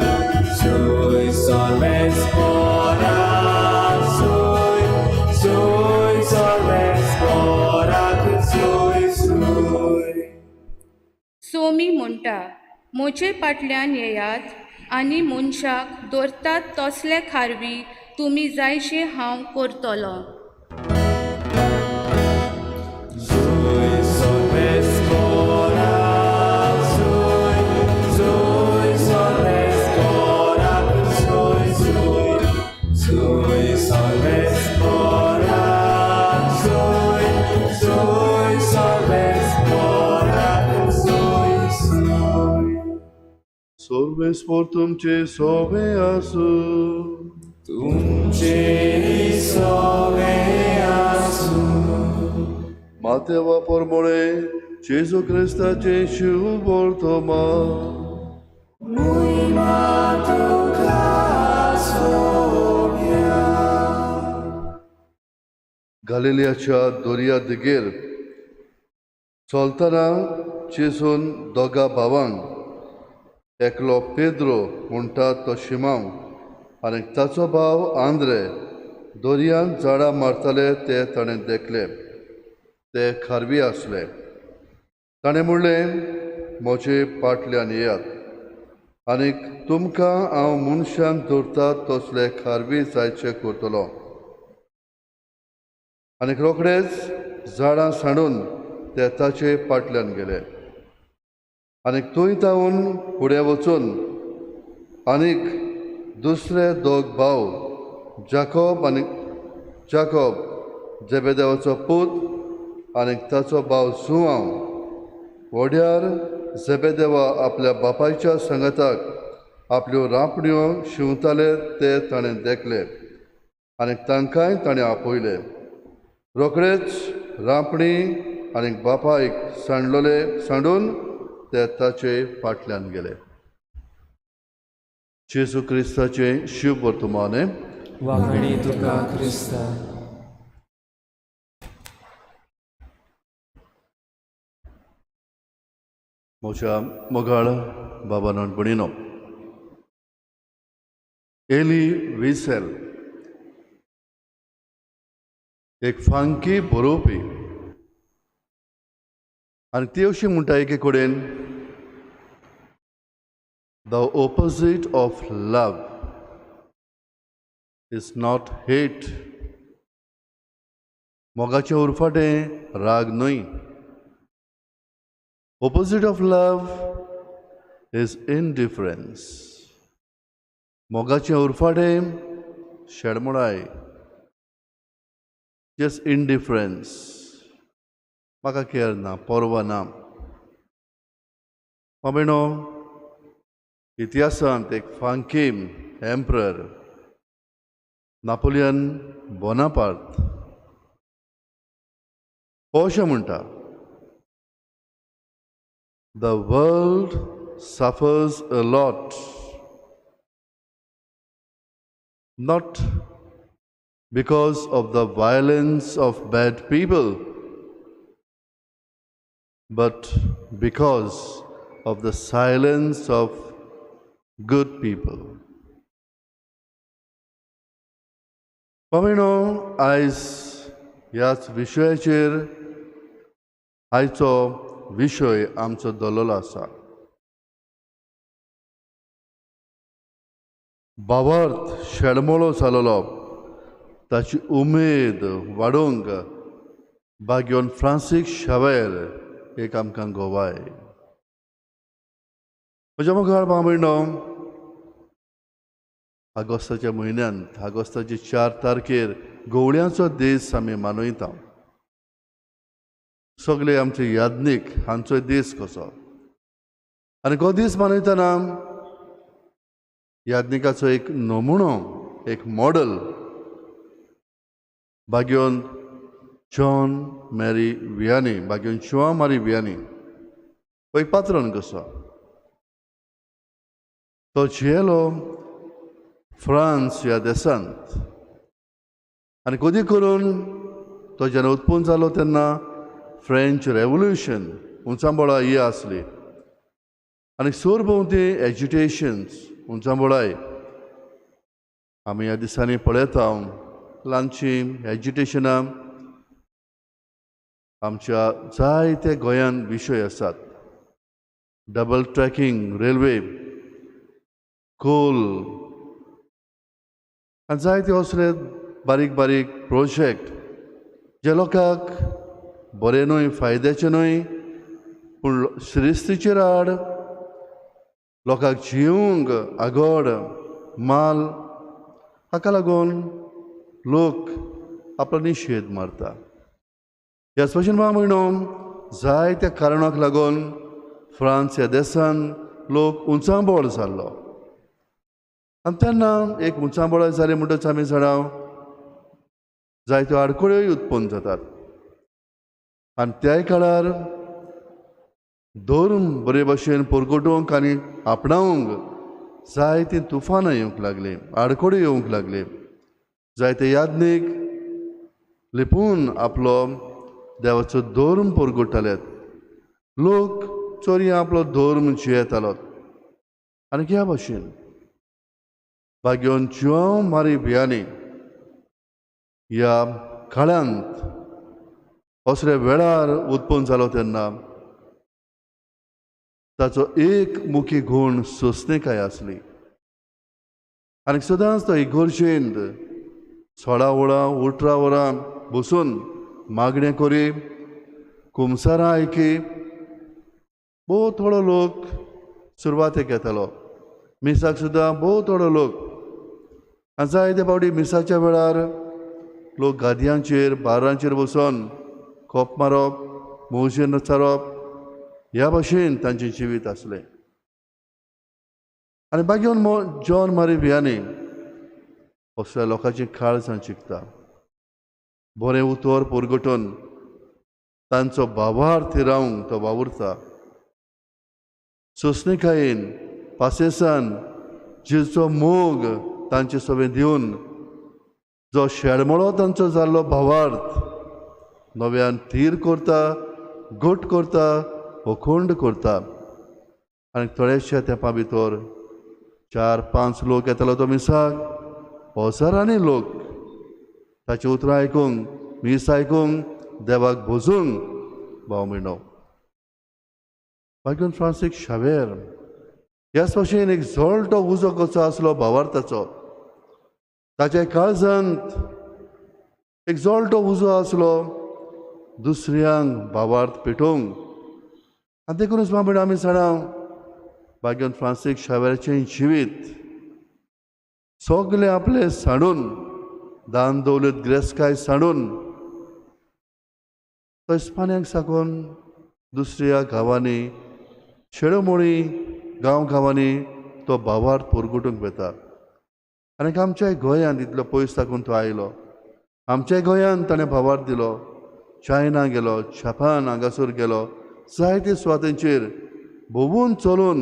soy soles ora, soy, soy soles ora, soy, soy. Somi म्हणटा, म्हजे फाटल्यान येयात आनी मनशाक दवरतात तसले खारवी तुमी जायशे हांव करतलो. Soy soles ora, soy, soy soles ora, soy, soy, soy soles ora, soy, soy soles ora, soy, soy. Solve sportum ce sove asu. Tumceri soveasu. Mateva pormone, Gesù Christa Gesù voltoma. Muy mato kasovia. Galileaच्या दर्या देगेर चलतना जेसून दोगा भावांक एकलो Pedro म्हणटा तो शिमाव आनी ताचो भाव Andre दर्यांत झाडां मारताले ते ताणें देखले. ते खारवी आसले. ताणें म्हणलें, म्हजे फाटल्यान येयात आनीक तुमकां हांव मनशांक दवरता तसले खारवी जायचे करतलो. आनीक रोखडेच झाडां सांडून ते ताचे फाटल्यान गेले. आनीक थंय तावन फुडें वचून आनीक दुसरे दोग भाव जाकोब जेबेदेवाचो पूत आनीक ताचो भाव सुवांव व्हड्यार जेबेदेवा आपल्या बापायच्या संगताक आपल्यो रांपण्यो शिंवताले ते ताणें देखले आनीक तांकांय ताणें आपयले. रोखडेच रांपणी आनीक बापायक सांडून ते ताचे फाटल्यान गेले. जेसू क्रिस्ताचे शुभ वर्तमाने वाखणी तुका क्रिस्ता. म्हज्या मोगाळ बाबानो आनी भयणीनो, एली विसेल एक फांकी बरोवपी आनी ती अशी म्हणटा एके कडेन, The opposite of love is not hate. मोगाचें उरफाटें राग न्हय. Opposite of love is indifference. मोगाचें उरफाटें शेडमोडाय. Just indifference. म्हाका केअर ना, पर्वा ना. बाबेनो, इतिहासांत एक फांकीम एम्परर नापोलियन बोनापार्ट अशें म्हणटा, The world suffers a lot, not because of the violence of bad people, but because of the silence of good people. पामिणो, आयज ह्याच विशयाचेर आयचो विशय आमचो दवरलेलो आसा. भावार्थ शेडमोळो जालोलो ताची उमेद वाडोवंक भाग्योन फ्रांसीस शावेर एक आमकां गोवाय. म्हज्या मोगाळ भाव भयणो, ऑगस्टाच्या म्हयन्यांत ऑगस्टाचे 4 तारखेर गवळ्यांचो दीस आमी मनयता. सगळे आमचे यादनीक हांचो दीस कसो. आनी हो दीस मनयतना यादनिकाचो एक नमुनो, एक मॉडल भाग्योन जॉन मॅरी वियानी, भाग्योन जुआंव मारी वियानी, हो एक पात्रण कसो. तो जियेलो फ्रांस ह्या देशांत. आनी कधी करून तो जेन्ना उत्पन्न जालो तेन्ना फ्रेंच रेवोल्युशन उंचांबोळा ही आसली. आनी सोरभोंवती एज्युटेशन्स उंचांबोळाय आमी ह्या दिसांनी पळयता. ल्हानशी एज्युटेशनां आमच्या जायते गोंयांत विशय आसात. डबल ट्रॅकिंग रेल्वे, कोल आनी जायते असले बारीक बारीक प्रोजेक्ट जे लोकांक बरे न्हय, फायद्याचे न्हय, पूण श्रिस्तीचेर आड लोकांक जिवंक आगोड माल हाका लागून लोक आपलो निशेध मारता. ह्याच भशेन म्हयनो जायत्या कारणाक लागून फ्रांस ह्या देशांत लोक उंचांबोळ जाल्लो. आनी तेन्ना एक उंचांबोळ जाली म्हणटच आमी जाणां जायत्यो आडखळ्योय उत्पन्न जातात. आनी त्याय काळार धर्म बरे भशेन परगटूंक आनी आपणावंक जायतीं तुफानां येवंक लागलीं, आडखळ्यो येवंक लागली. जायते यादनीक लिपून आपलो देवाचो धर्म परगटताले. लोक चोरयां आपलो धर्म जियेतालो. आनी ह्या भशेन भाग्योन जुआंव मारी वियानी ह्या काळांत असल्या वेळार उत्पन्न जालो तेन्ना ताचो एक मुखी गूण सोंसणेकाय आसली. आनी सदांच तो इगोर्जेंत 16 वरां 18 वरां बसून मागणें करी, कुमसारां आयकी. भोव थोडो लोक सुरवातेक येतालो. मिसाक सुद्दां भोव थोडो लोक. आनी जायते फावटी मिसाच्या वेळार लोक गादयांचेर बारांचेर बसून खोप मारप, मोवजेर नचारप ह्या भशेन तांचें जिवीत आसलें. आनी भाग्योन जॉन मारी वियानी असल्या लोकांची काळजां चिंतता. बरें उतर परगटून तांचो भावार्थ रावंक तो वावुरता. सोंसणेकायेन पासेसान जिचो मोग तांचे सवें दिवन जो शेळमळो तांचो जाल्लो भावार्थ नव्यान थीर करता, घट करता, अखंड करता. आनी थोड्याशा तेंपा भितर 4-5 लोक येतालो तो मिसाक. हजारांनी लोक ताची उतरां आयकूंक, मीस आयकूंक, देवाक भोजूंक भाव म्हयनो. भाग्योन फ्रांसीक शावेर ह्याच भशेन एक जळटो उजो कसो आसलो भावार्थाचो. ताच्या काळजांत एक जळटो उजो आसलो दुसऱ्यांक भावार्थ पेटोवंक. आनी देखूनच म्हण आमी जाणा भाग्योन फ्रांसीक शावेराचें जिवीत सगळे आपले सांडून, दान दौलत गिरेस्तकाय सांडून तो इस्पान्यांक साकून दुसऱ्या गांवांनी, शेळोमोळी गांव गांवांनी तो भावार्थ परगटूंक वेता. आनी आमच्याय गोंयांत इतलो पयस साकून तो आयलो. आमच्याय गोंयांत ताणें भावार्थ दिलो. चायना गेलो, जपान हांगासर गेलो. जायते सुवातेचेर भोंवून चलून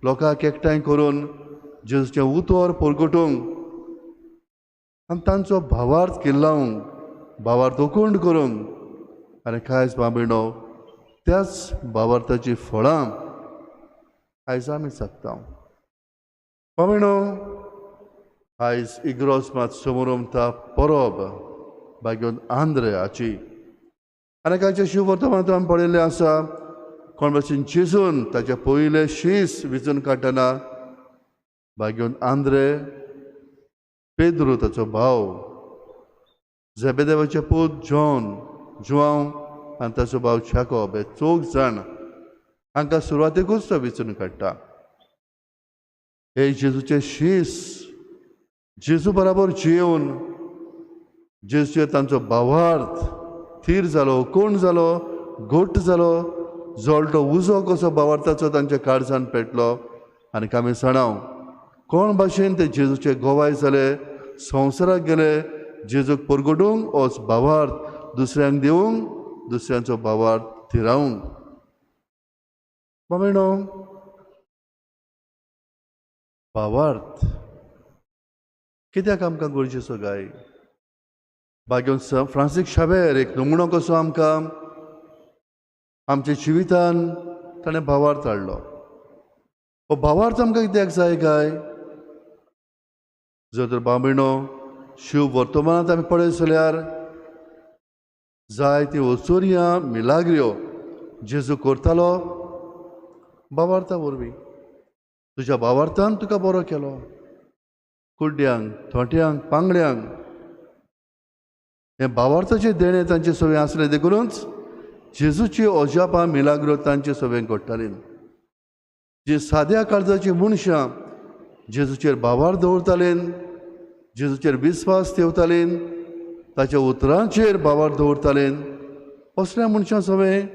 लोकांक एकठांय करून जेजूचें उतर परगटूंक आनी तांचो भावार्थ किल्लावंक, भावार्थ अखंड करूंक. आनी कांयच बांबिणो त्याच भावार्थाची फळां आयज आमी जगता. बांबिणो आयज इग्रोस मात समोरमता परब भाग्योन आंद्रे हाची. आनी कांयच्या शिव वर्तमानांत आमी पळयल्लें आसा कोण भशेन जेजून ताचे पयले शीस विचून काडटना भाग्योन आंद्रे, पेद्रू ताचो भाव, झेबेदेवाचे पूत जॉन, जुआंव आनी ताचो भाव जाकोब हे 4 जाण हांकां सुरवातेकूच तो विचून काडटा. हे जेजूचे शीस जेजू बरोबर जियेवन जेजूचेर तांचो भावार्थ थीर जालो, कोण जालो, घोट जालो, जोळटो उजो कसो भावार्थाचो तांच्या काळजान पेटलो. आनी आमी सणाव कोण भाशेन ते जेजूचे गोवाय जाले, संवसाराक गेले, जेजूक परगटूंक होच भावार्थ दुसऱ्यांक दिवंक, दुसऱ्यांचो भावार्थ थिरावंक. बाबेनो, भावार्थ कित्याक आमकां गरजेचो गाय? बागेन फ्रांसीस शावेर एक नमुनो कसो आमकां आमच्या जिवितान ताणें भावार्थ हाडलो. हो भावार्थ आमकां कित्याक जाय गाय? जर तर बाबीणो शिव वर्तमानांत आमी पळयत जाल्यार जाय ती वचोरयां मिलाग्र्यो जेजू करतालो भावार्था वरवीं. तुज्या भावार्थान तुका बरो केलो. कुड्ड्यांक, थोट्यांक, पांगड्यांक हे भावार्थाचे देणे तांचे सवे आसले देखूनच जेजूची ओजापां मिलाग्रो तांचे सवें घडटालीं. जी साद्या काळजाची मनशां जेजूचेर भावार्थ दवरतालीं, जेजूचेर विस्वास ठेवतालीं, ताच्या उतरांचेर भावार्थ दवरतालीं, असल्या मनशां सवें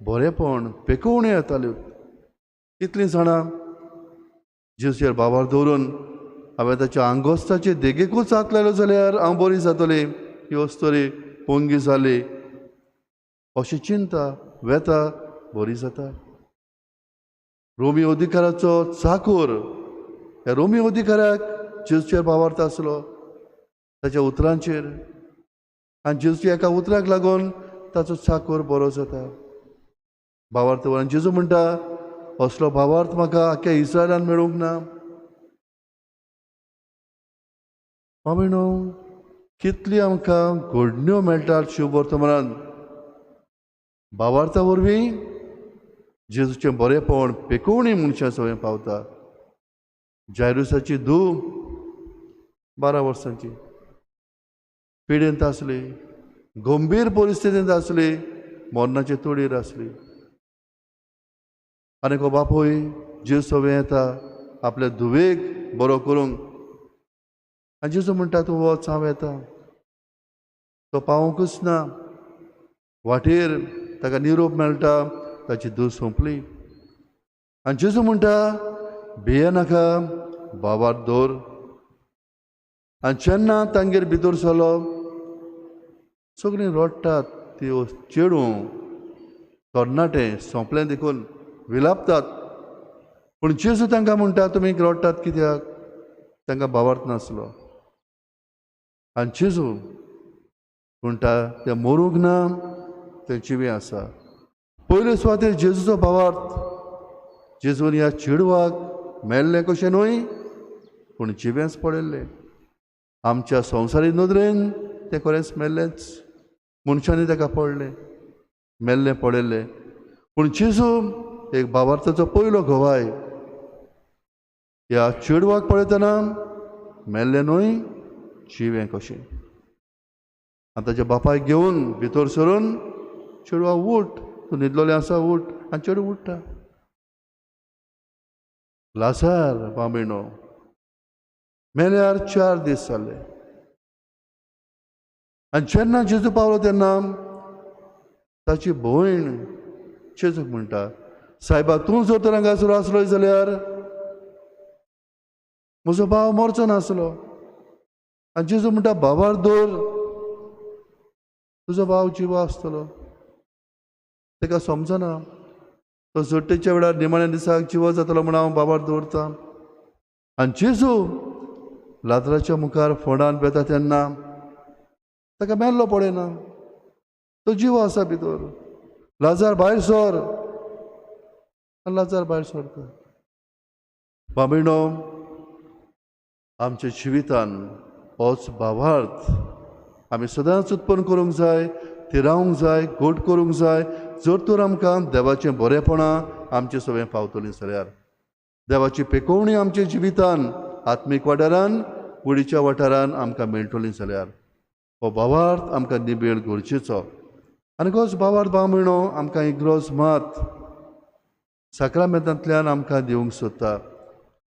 बरेपण, पेकवणी येताल्यो. कितलीं जाणां जेजूचेर भावार्थ दवरून हांवें ताच्या आंगोस्ताचे देगेकूच हात लायलो जाल्यार हांव बरी जातली, ही वस्तरी पोंगी जाली, अशी चिंता, वेता बरी जाता. रोमी अधिकाराचो चाकूर, ह्या रोमी अधिकाराक जेजूचेर भावार्थ आसलो ताच्या उतरांचेर, आनी जेजूच्या एका उतराक लागून ताचो चाकूर बरो जाता. भावार्थ वरान जेजू म्हणटा, असलो भावार्थ म्हाका आख्या इस्रायलान मेळूंक ना. बाबीणो, कितली आमकां घडण्यो मेळटात शिव वर्तमानांत. भावार्था वरवीं जेजूचें बरेपण पेकवणी मनशां सवय पावता. जायरुसाची धूव 12 वर्सांची पिडेंत आसली, गंभीर परिस्थितींत आसली, मरणाचे तोडीर आसली. आनीक हो बापूय जेजू सवय येता आपल्या धुवेक बरो करूंक. आनी जेजू म्हणटा, तूं वच, हांव येता. तो पावोंकूच ना. वाटेर ताका निरोप मेळटा, ताची धूव सोंपली. आनी जेजू म्हणटा, भिये नाका, भावार्थ दवर. आनी जेन्ना तांगेर भितर सरलो, सगळीं रडटात. ती चेडूं तरणाटें सोंपलें देखून विलापतात. पूण जेजू तांकां म्हणटा, तुमी रडटात कित्याक? तांकां भावार्थ नासलो. आनी जेजू म्हणटा, ते मरूंक ना, ते जिवे आसा. पयले सुवातेर जेजूचो भावार्थ जेजून ह्या चेडवाक मेल्लें कशें न्हय, पूण जिवेंच पडयल्लें. आमच्या संवसारी नदरेन तें खरेंच मेल्लेंच. मनशांनी ताका पडलें, मेल्लें पडयल्लें. पूण जेजू एक भावार्थाचो पयलो गोवाय. ह्या चेडवाक पळयतना मेल्लें न्हय, जिवें कशें. आनी ताच्या बापायक घेवन भितर सरून, चेडवा उठ, तूं न्हिदलोलें आसा, उठ. आनी चेडूं उठ्ठा. लाजार बाबीणो मेल्यार 4 दीस जाले. आनी जेन्ना जेजू पावलो तेन्ना ताची भयण जेजूक म्हणटा, सायबा, तूं जर तर हांगासर आसलोय जाल्यार म्हजो भाव मरचो नासलो. आनी जेजू म्हणटा, भावार्थ दवर, तुजो भाव जिवो आसतलो. ताका समजना. तो जट्टेच्या वेळार निमाण्या दिसाक जिवो जातलो म्हूण हांव भावार्थ दवरतां. आनी जेजू लाजराच्या मुखार फोंडान बेता तेन्ना ताका मेल्लो पळयना. तो जिवो आसा भितर. लाजार भायर सर. आनी लाजार भायर सरता. बाबीणो, आमच्या जिवितान होच भावार्थ आमी सदांच उत्पन्न करूंक जाय, थिरावंक जाय, घोट करूंक जाय. जर तर आमकां देवाचें बरेपणां आमचे सवें पावतलीं जाल्यार, देवाची पेकोवणी आमच्या जिवितान आत्मीक वाठारान, कुडीच्या वाठारान आमकां मेळटली जाल्यार हो भावार्थ आमकां निबेळ गरजेचो. आनी होच भावार्थ बाबीणो आमकां इग्रोज मात साक्रामेंतांतल्यान आमकां दिवंक सोदता.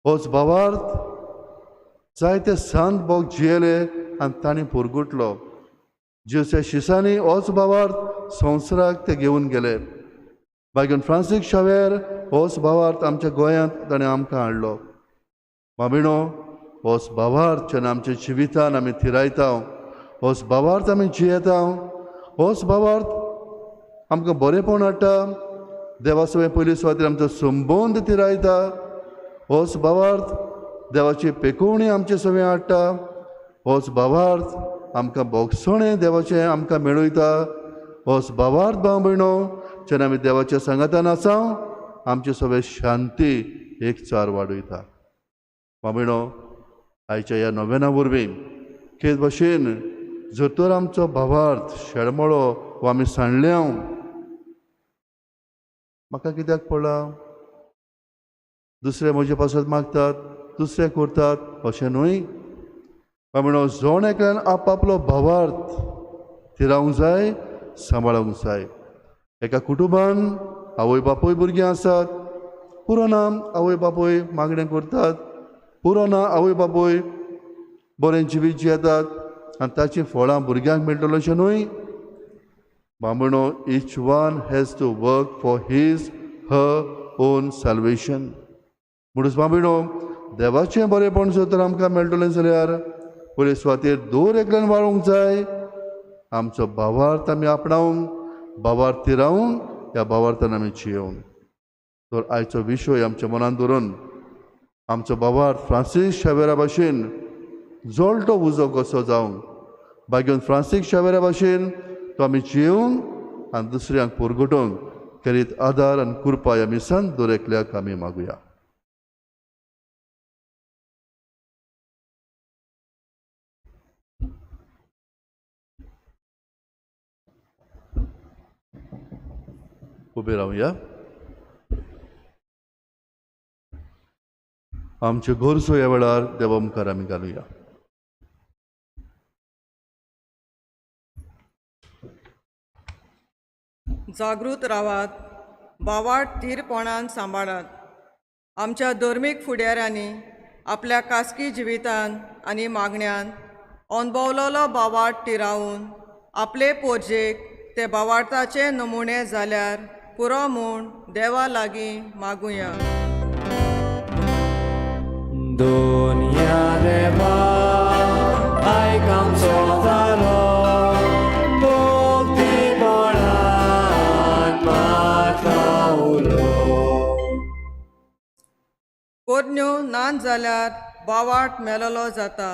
होच भावार्थ जायते सांत भोग जियेले आनी तांणी पुरगुटलो. ज्युच्या शिसांनी होच भावार्थ संवसाराक ते घेवन गेले. बागेन फ्रांसीस शावेर होच भावार्थ आमच्या गोंयांत ताणें आमकां हाडलो. मामिणो, होच भावार्थ जेन्ना आमच्या जिवितान आमी थिरायता, होच भावार्थ आमी जियेता, होच भावार्थ आमकां बरेपण हाडटा, देवा सगळें पयली सुवातेर आमचो संबंद थिरायता, होच भावार्थ देवाची पेकोवणी आमचे सगळें हाडटा, होच भावार्थ आमकां भोगसणें देवाचें आमकां मेळयता, होच भावार्थ भाव भयणो जेन्ना आमी देवाच्या संगतान आसा आमचे सगळे शांती एक चार वाडयता. भाव आयच्या ह्या नोवेना वरवीं के भाशेन जर तर आमचो भावार्थ शेळमळो वा आमी सांडल्या म्हाका कित्याक पडला, दुसरे म्हजे पासत मागतात, दुसरे करतात अशें न्हय. भाव जोण एकल्यान आपआपलो भावार्थ थिरावंक जाय, सांबाळूंक जाय. एका कुटुंबान आवय बापूय भुरगीं आसात, पुरो ना आवय बापूय मागणें करतात, पुरो ना आवय बापूय बरें जिवीत जियेतात आनी ताची फळां भुरग्यांक मेळटलो अशें न्हय. बांबणो ईच one has to work for his her own salvation. म्हणून बांबणो देवाचें बरेपण जर तर आमकां मेळटलें जाल्यार पयले सुवातेर दोर एकल्यान वाळूंक जाय. आमचो भावार्थ आमी आपणावंक, भावार्थ थिरावंक, ह्या भावार्थान आमी जियोंक. तर आयचो विशय आमच्या मनान दवरून आमचो भावार्थ फ्रांसीस शावेरा भाशेन जोळटो उजो कसो जावंक, बागेन फ्रांसीस शावेरा भाशेन तो आमी जियोंक आनी दुसऱ्यांक पुरगुटोवंक करीत आदार आनी कृपा ह्या मिसान दर एकल्याक आमी मागुया. उबे रावया. आमचे गोरसो ह्या वेळार देवा मुखार आमी घालुया. जागृत रावात, भावार्थ धीरपणान सांबाळात. आमच्या धर्मीक फुडाऱ्यांनी आपल्या खासगी जिवितान आनी मागण्यांत अणभवलेलो भावार्थ थिरावून आपले पोरजेक ते भावार्थाचे नमुणे जाल्यार पुरो म्हूण देवा लागीं मागुया. दुनिया देवा आयकाम सोतालो पोरण्यो नान जाल्यार भावार्थ मेलोलो जाता.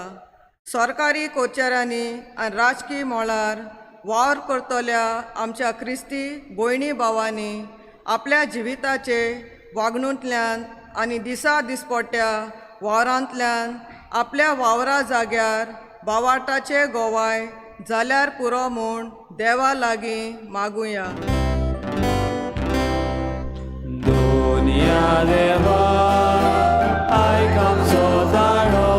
सरकारी कोचाऱ्यांनी आनी राजकीय मळार वावर करतल्या आमच्या क्रिस्ती भयणी भावांनी आपल्या जिविताचे वागणूंतल्यान आनी दिसा दिसपट्ट्या वावरांतल्यान आपल्या वावरा जाग्यार भावार्थाचे गोवाय जाल्यार पुरो म्हूण देवा लागीं मागुया. दुनिया देवा आयकाम सोतालो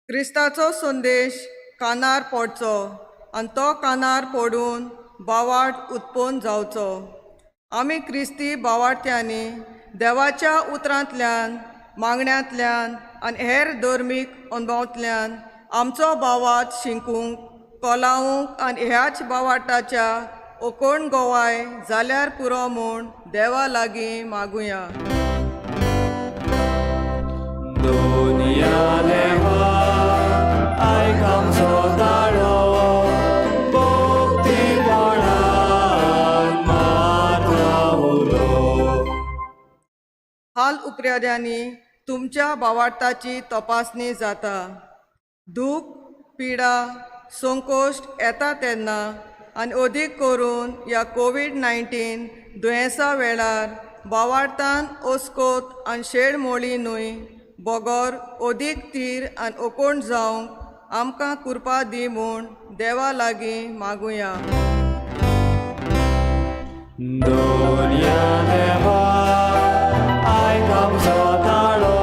क्रिस्ताचो संदेश कानार पडचो आनी तो कानार पडून भावार्थ उत्पन्न जावचो. आमी क्रिस्ती भावार्थ्यांनी देवाच्या उतरांतल्यान, मागण्यांतल्यान आनी हेर धर्मीक अणभवांतल्यान आमचो भावार्थ शिंकूंक, कोलावूंक आनी ह्याच भावार्थाच्या ओकोण गोवाय जाल्यार पुरो म्हूण देवा लागीं मागुया. दुनिया देवा आयकाम सोतालो हाल उपराद्यांनी तुमच्या भावार्थाची तपासणी जाता. दूख, पिडा, संकोश्ट येता तेन्ना आनी अदीक करून ह्या कोविड-19 दुयेंसा वेळार भावार्थान ओस्कोत आनी शेडमोळी न्हय बोगोर अदीक तीर आनी ओकोण जावंक आमकां कृपा दी म्हूण देवा लागीं मागुया. दुनिया देवा आयकाम सोतालो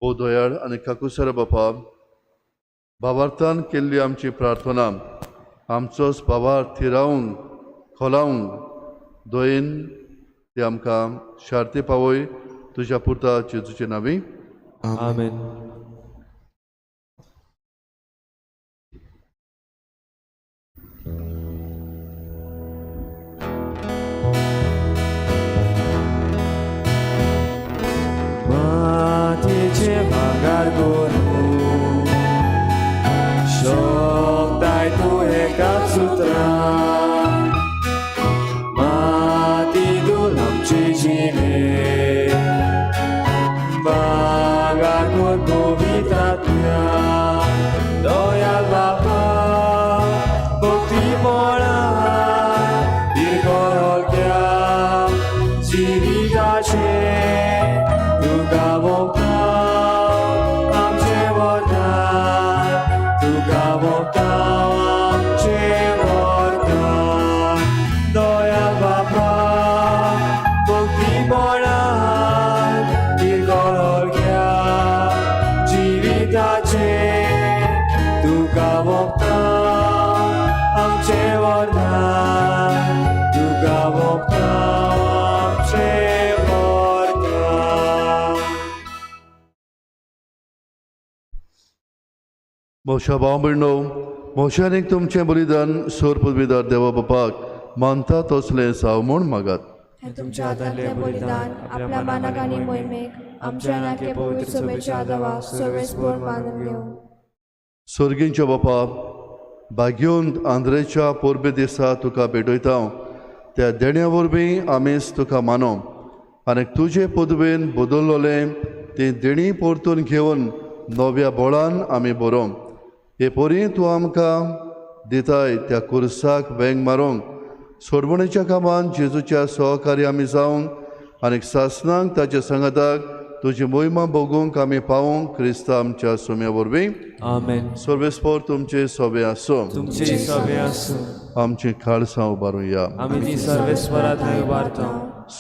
ओ दयाळ आनी काकुसर बापा, भावार्थान केल्ली आमची प्रार्थना आमचोच भावार्थ थिरावंक खोलावंक दोयेन ती आमकां शार्ती पावय तुज्या पुरता जेजूचे नांवी आमेन. मातीचे भांगार करून शोकताय तूं एकाच सुत्रान मातीतून आमचे जिणे भांगार कोर पवित्रात्म्या दयाल बापा भक्ती मोळा दिर्घोळक्या जिविताचे तुका भोगतां आमचे वरदान तुका भोगतां आमचे वरदान दयाल बापा भक्ती मोळा दिर्घोळक्या जिविताचे तुका भोगतां आमचे वरदान तुका भोगतां आमचे मोशा भाव भयणो मोशान एक तुमचें बलिदान सोर पदवीदार देवा बापाक मानता तसलें जाव म्हूण मागात. हे तुमच्या हातांतले बलिदान आपल्या मानाक आनी मोहिमेक आमच्या नाके पवित्र सभेच्या आदावा सर्वेस्पर मानून घेवं. सर्गींच्या बापा भाग्योंत आंध्रेच्या पोरबे दिसा तुका भेटयता त्या देण्या वरवीं आमीच तुका मानो आनी तुजे पदवेन बदललोलें तें देणी परतून घेवन नव्या बोळान आमी बरोवं. हे पोरी तूं आमकां दिताय त्या कुर्साक वेंग मारूंक सोडवणेच्या कामान जेजूच्या सहकारी आमी जावंक आनी सासणांक ताच्या संगताक तुजी मोहिमा भोगूंक आमी पावूंक क्रिस्ता आमच्या सोम्या वरवीं आमेन. सर्वेस्पर तुमचे सोबे आसूं. तुमची सभे आसूं. आमची खालसां उबारूया. आमी ती सर्वेस्परा थंय उबारता.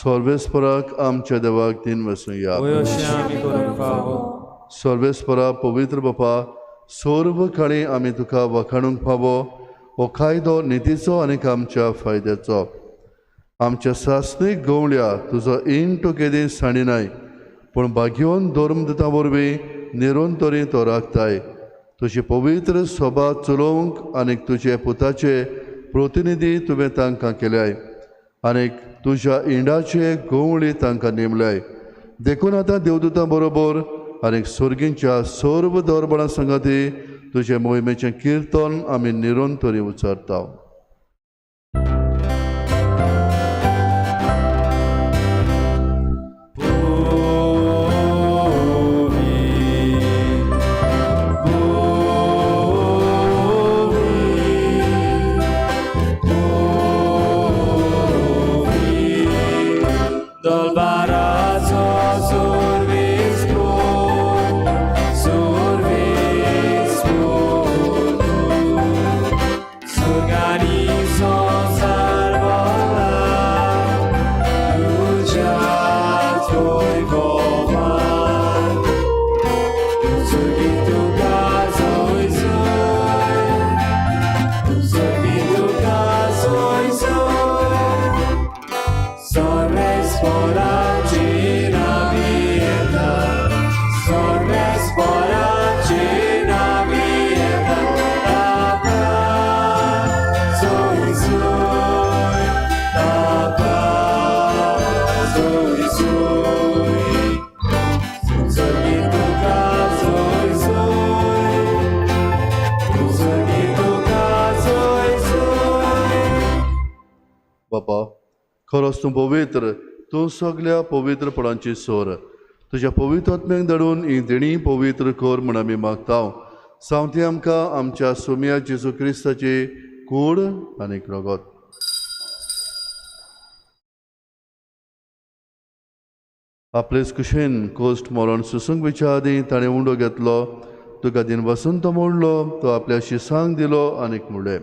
सर्वेस्पराक आमच्या देवाक दिन वसूया. वयोशें आमी करूंक फावो. सर्वेस्परा पवित्र बापा सर्व काळी आमी तुका वखाणूंक फावो हो कायदो नितीचो आनीक आमच्या फायद्याचो. आमच्या सासणीक गवळ्या तुजो इंटो केदी साणिनाय पूण भाग्योन धर्मदता वरवीं निरंतरी तो राखताय. तुजी पवित्र सभा चलोवंक आनीक तुजे पुताचे प्रतिनिधी तुवें तांकां केल्याय आनीक तुज्या इंडाचे गवळी तांकां नेमल्याय. देखून आतां देवदूतां बरोबर आनीक सर्गींच्या सर्व दरबारा संगती तुजे मोहिमेचें किर्तन आमी निरंतरी उच्चारता. बापा खरोच तूं पवित्र, तूं सगळ्या पवित्रपणाची सोर. तुज्या पवित्रात्म्याक धाडून ही देणी पवित्र कर म्हूण आमी मागता. सावती आमकां आमच्या सोम्या जेजू क्रिस्ताची कूड आनीक रगत. आपलेच कुशेन कोस्ट मरण सुसूंक विच्या आदीं ताणें उंडो घेतलो, तुका दिन वसून तो मोडलो, तो आपल्या शिसांक दिलो आनीक म्हणलें,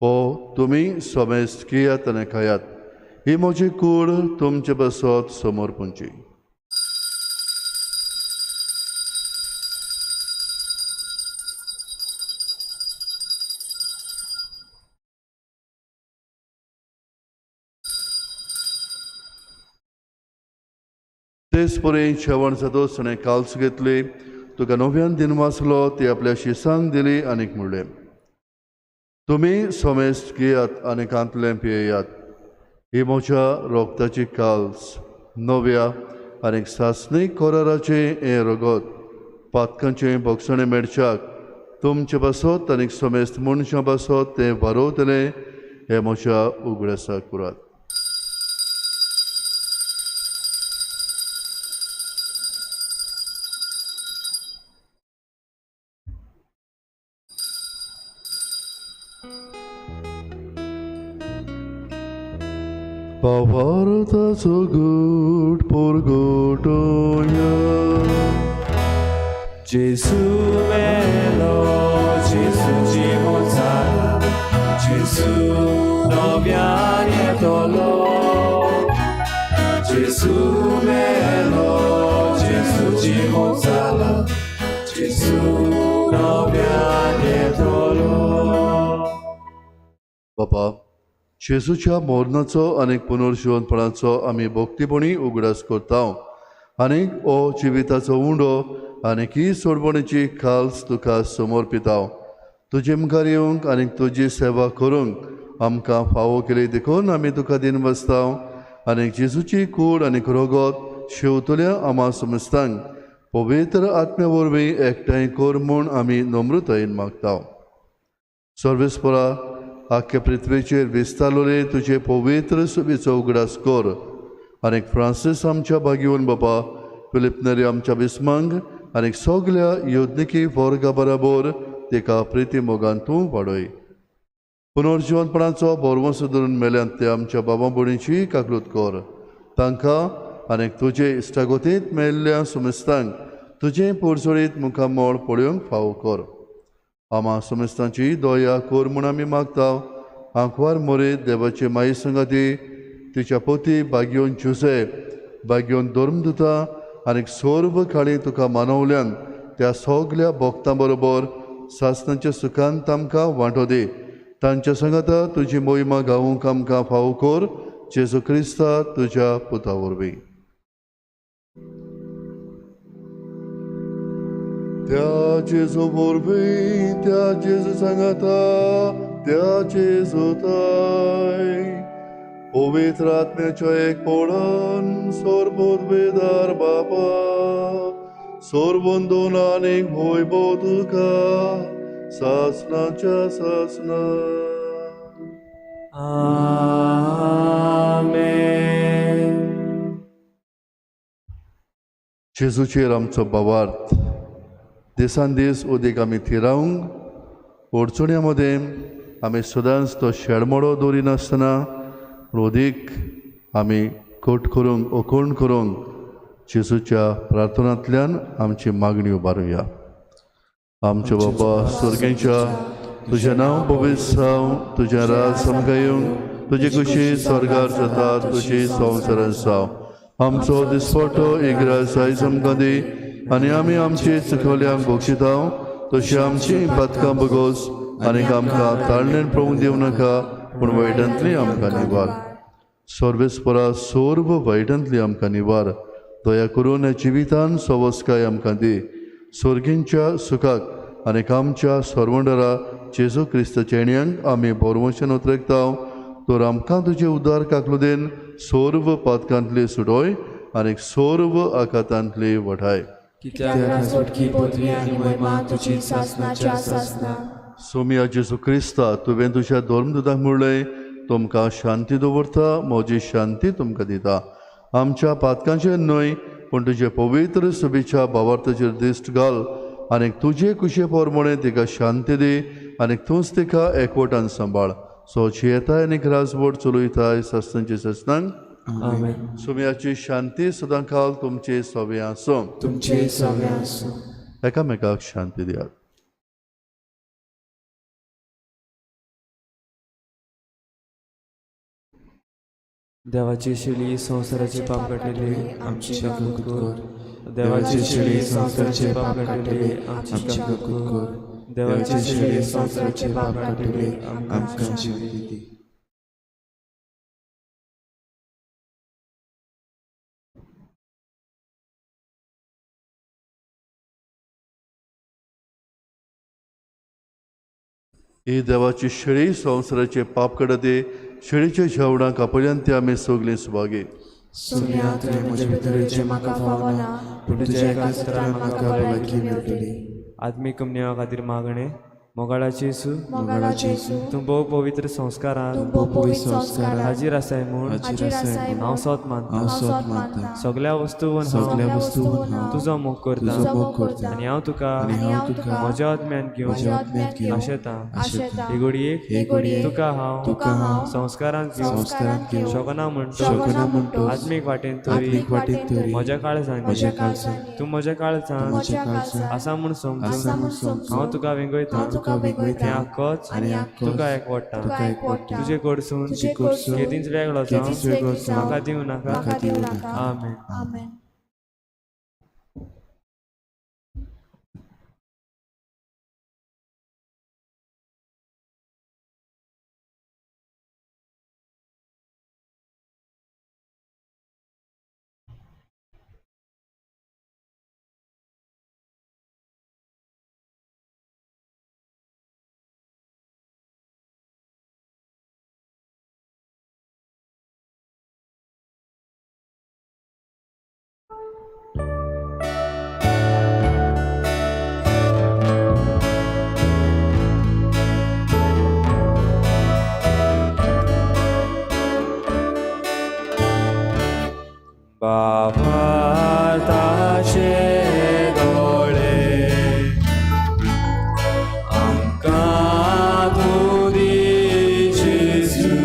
हो तुमी सोबेस्त कियात आनी खायात, ही म्हजी कूड तुमचे बसत समोर पोंची. तेच परेन शेवण जातोच ताणें काल्स घेतली, तुका नव्यान दिन वाचलो ती आपल्या शिसांक दिली आनीक म्हणलें, तुमी सोमेस्त घेयात आनी कांतलें पियेयात. ही म्हज्या रोगताची काल्स, नव्या आनीक सासणीक कोराराचें हें रगत, पातकांचें भोगसणें मेळच्याक तुमचे बसत आनीक सोमेस्त मनशां बसत तें वारोवतलें हें म्हज्या उगडासाक करात. Pavartaso good purgotoya. Gesù melo, Gesù dzimocala, Gesù nowianie tolo. Gesù melo, Gesù dzimocala, Gesù nowianie tolo. बापा, जेजूच्या मोरणाचो आनीक पुनर्जीवनपणाचो आमी भक्तीपणी उगडास करता आनीक हो जिविताचो उंडो आनीक ही सोडवणेची खाल्स तुका समर्पिता. तुजे मुखार येवंक आनीक तुजी सेवा करूंक आमकां फावो केली देखून आमी तुका दिन बसता आनीक जेजूची कूड आनीक रगत शेवतल्या आमा समस्तांक पवित्र आत्म्या वरवीं एकठांय कर म्हूण आमी नम्रतायेन मागता. सर्वेस्परा आख्या पृथ्वीचेर विस्तारलोले तुजे पवित्र सुबेचो उगडास कर आनीक फ्रांसीस आमच्या भाग्यवन बापा, फिलिप नेरी आमच्या बिस्मांग आनीक सगल्या योजनिकी वर्गा बराबर तेका प्रिती मोगान तूं वाडय. पुनर्जीवनपणाचो बोरवंसो धरून मेल्यान ते आमच्या बाबा भयणीची काकलूत कर. तांकां आनीक तुजे इश्टागतींत मेल्ल्या सुमेस्तांक तुजें पुरसुळीत मुखामोळ पळोवंक फावो कर. आमा सुमेस्तांची दया कर म्हूण आमी मागता. आंकवार मोरे देवाचे माई संगाती, तिच्या पोती भाग्योन जुसे, भाग्योन धर्मदुता आनीक सर्व काळी तुका मानवल्यान त्या सगल्या भक्तां बरोबर सासणाच्या सुखान तांकां वांटो दी. तांच्या संगता तुजी मोहिमा गावूंक आमकां फावो कर. जेजू क्रिस्ता तुज्या पुता वरवीं. त्या जेजू वरवीं, त्या जेजू सांगाता, त्या जेजू ताय पवित्र आत्म्याच्या एकपणान सर्वोद्वेदार बापा, सर्वोंदोन आनीक वैभव तुका सासणाच्या सासणा. Amen. जेजूचेर आमचो भावार्थ दिसान दीस उदीक आमी थिरावंक अडचण्या मदें आमी सदांच तो शेळमोडो दवरिनासतना उदीक आमी कट करूंक ओकोण करूंक जेजूच्या प्रार्थनांतल्यान आमची मागणी उबारुया. आमचे बाबा स्वर्गेच्या, तुजें नांव पवित्र जावं, तुजें राज आमकां येवंक, तुजी कुशी स्वर्गार जाता तुजी संवसारांत जावं. आमचो दिसपट्टो इग्रास आयज आमकां दी आनी आमी आमची चुकवल्यांक बक्षिता तशी आमची पातकां बगोस आनीक आमकां ताळणेन पळोवंक दिवं नाका, पूण वायटांतली आमकां निवार. सर्वेस्परा सर्व वायटांतली आमकां निवार. दया करून ह्या जिवितान सवस्काय आमकां दी. स्वर्गींच्या सुखाक आनीक आमच्या सर्वंडरा जेजू क्रिस्ताच्या येण्याक आमी बोरवचन उतरयता. तर आमकां तुजे उदार काकलुदेन सर्व पातकांतली सुटोय आनीक सर्व आकातांतली वठाय. कित्याक सुटकी पदवी आनी महिमा तुजी सासणाच्या सासणा. सोम्या जेजू क्रिस्ता, तुवें तुज्या धर्मदुताक म्हणलें, तुमकां शांती दवरता, म्हजी शांती तुमकां दिता. आमच्या पातकांचेर न्हय, पूण तुजे पवित्र सुबेच्या भावार्थाचेर दिश्ट घाल आनीक तुजे कुशे पोरमोणे तिका शांती दी आनीक तूंच तिका एकवटान सांबाळ. सोची येताय आनीक राजवट चलयताय सासणांचे सासणांक. आमेन. सुम्याची शांती सदां काल तुमचे सवे आसूं. तुमचे सगळे आसूं. एकामेकाक शांती दियात. देवाची शिडी संवसाराचे पाप काडलेली आमची काकूत कर. देवाची शिडी संवसाराचे पाप काडलेली आमची काकूत कर. देवाची शिडी संवसाराचे पाप काडलेली आमकां जिवीत दी. ही देवाची शेळी संवसाराचे पाप काडते शेळीच्या जेवणाक आपल्यांत आमी सगळीं सुभागी सुम्या तुवें म्हजे भितरीचे म्हाका फावना पूण तुज्या एका उतरान म्हाका भलायकी मेळटली. आत्मीक कमनिया खातीर मागणे मोगाळाची येसू मोगाळाचे येसू तूं भोव पवित्र संस्कारान तूं भोव पवित्र संस्कारान हाजीर आसाय म्हूण हाजीर आसाय म्हूण हांव सोत मानता. हांव सोत मानता. सगळ्या वस्तूंवन सगळ्या वस्तूंवन हांव तुजो मोग करता तुजो मोग करता. आनी हांव तुका म्हज्या आत्म्यान म्हज्या आत्म्यान घेवन आशेतां. आशेतां. हे घडयेक हे घडयेक तुका हांव संस्कारान संस्कारान घेवन शोकना शोकना म्हणटो आत्मीक वाटेन आत्मीक वाटेन तरी म्हज्या काळजांनी म्हज्या काळजांनी तूं म्हज्या काळजांत म्हज्या काळजांत आसा म्हूण आसा समजून म्हूण समजून हांव तुका वेंगयता हांव तुका वेगयता. हें आख्खोच आनी आख्खोच तुका एकवडटा. तुका एकवडटा. तुजे कडसून तुजे कडसून केदींच वेगळो केदींच वेगळो जावं जावं म्हाका दिवं नाका. म्हाका दिवं नाका. आमेन. आमेन. बापाताचे दोळे आमकां तूं दी जेजू.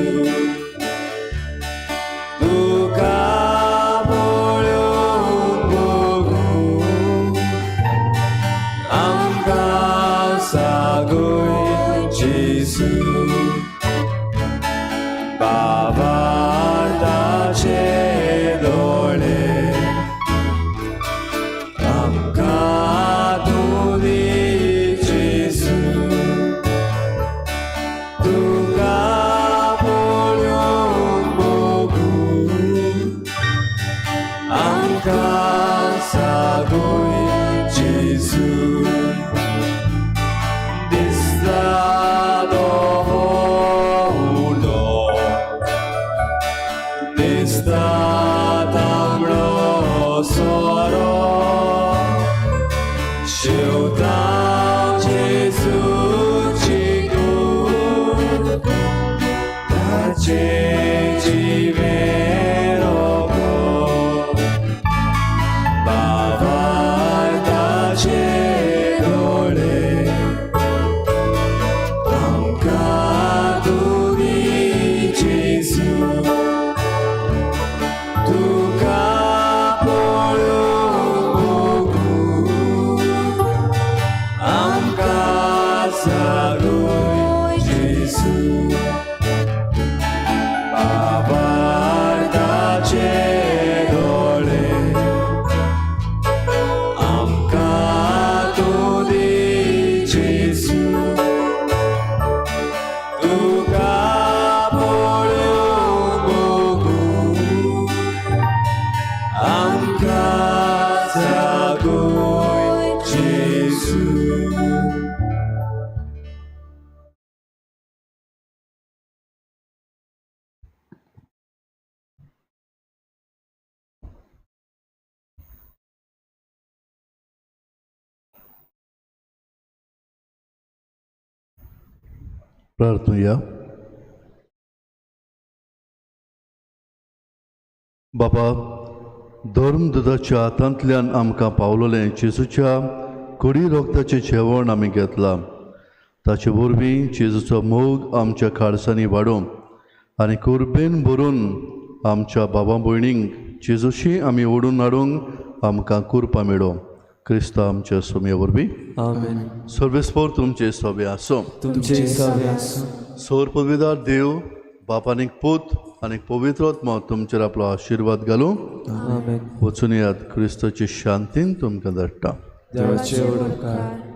तुका पळोवन बघून आमकां सागय जेजू. बापाताचे प्रार्थूया. बापा, धर्मदुताच्या हातांतल्यान आमकां पावलोलें जेजूच्या कडी रोगताचें जेवण आमी घेतलां. ताचे वरवीं जेजूचो मोग आमच्या काळजांनी वाडूं आनी कुर्बेन भरून आमच्या भावा भयणींक जेजूशी आमी ओडून हाडूंक आमकां कृपा मेळो. क्रिस्ता आमच्या सोम्या वरवीं आमेन. सर्वेस्पोर तुमचे सोबे आसूं. तुमचे सवे आसूं. सोर पदवीदार देव बाप आनीक पूत आनीक पवित्रोत्मा तुमचेर आपलो आशिर्वाद घालूं. आमेन. वचून यात क्रिस्ताची शांतीन तुमकां धाडटा. देवाचे उपकार.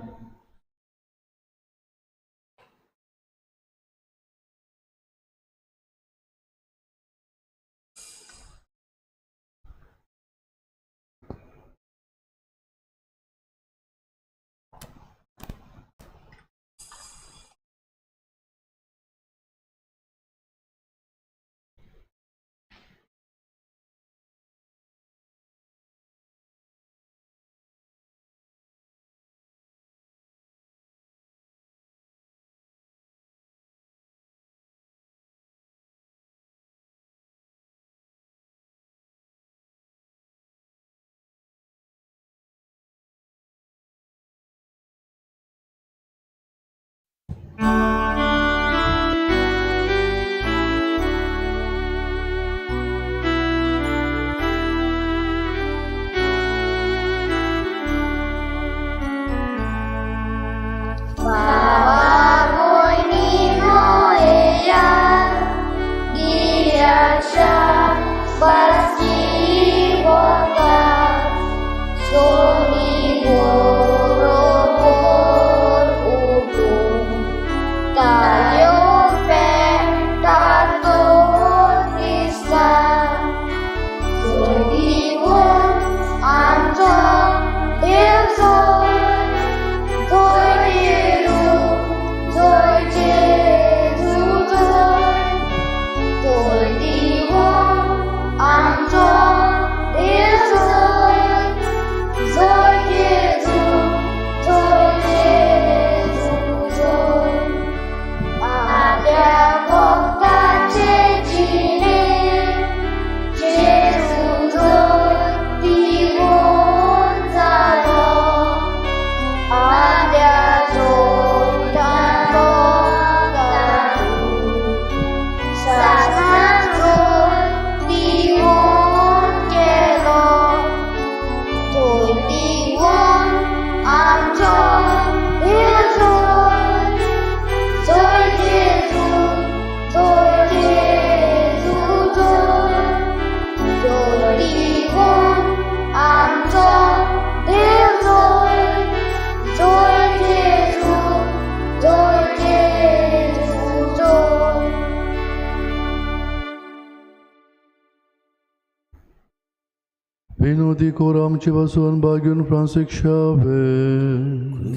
विनोदी कोर आमचे पासून बागून फ्रांसीक शावे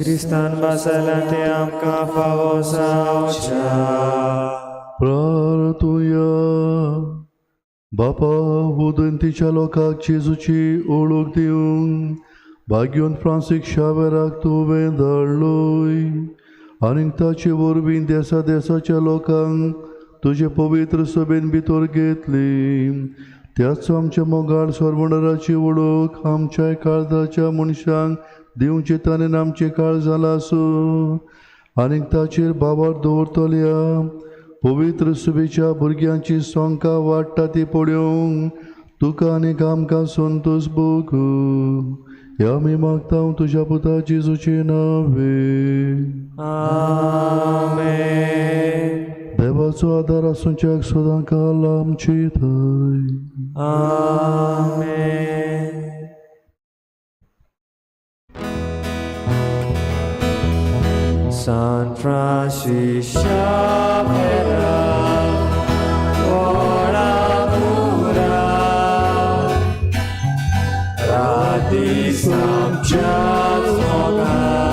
क्रिस्तान बासायलांते आमकां फावो जावच्या प्रार्थुया बापा उदंतीच्या लोकांक जेजूची ओळख दिवंक बागून फ्रांसीक शावेराक तुवें धाडलोय आनी ताचे वरवीं देसा देसाच्या लोकांक तुजे पवित्र सभेन भितर घेतली त्याच आमच्या मोगाळ सर्वणराची वळख आमच्या काळजाच्या मनशांक दिवचे ताणें आमचे काळ जाला आसूं आनी ताचेर बाबार दवरतल्या पवित्र सुबेच्या भुरग्यांची सोंकां वाडटा ती पळोवंक तुका आनीक आमकां संतोश भोगू ह्या आमी मागता तुज्या पुता जेजूचे नांवे आमेन. देवाचो आदार आसूंच्याक सदां काल आमची थंय आमेन. San Francis Xaviera, ora pura, radis amciac ogar.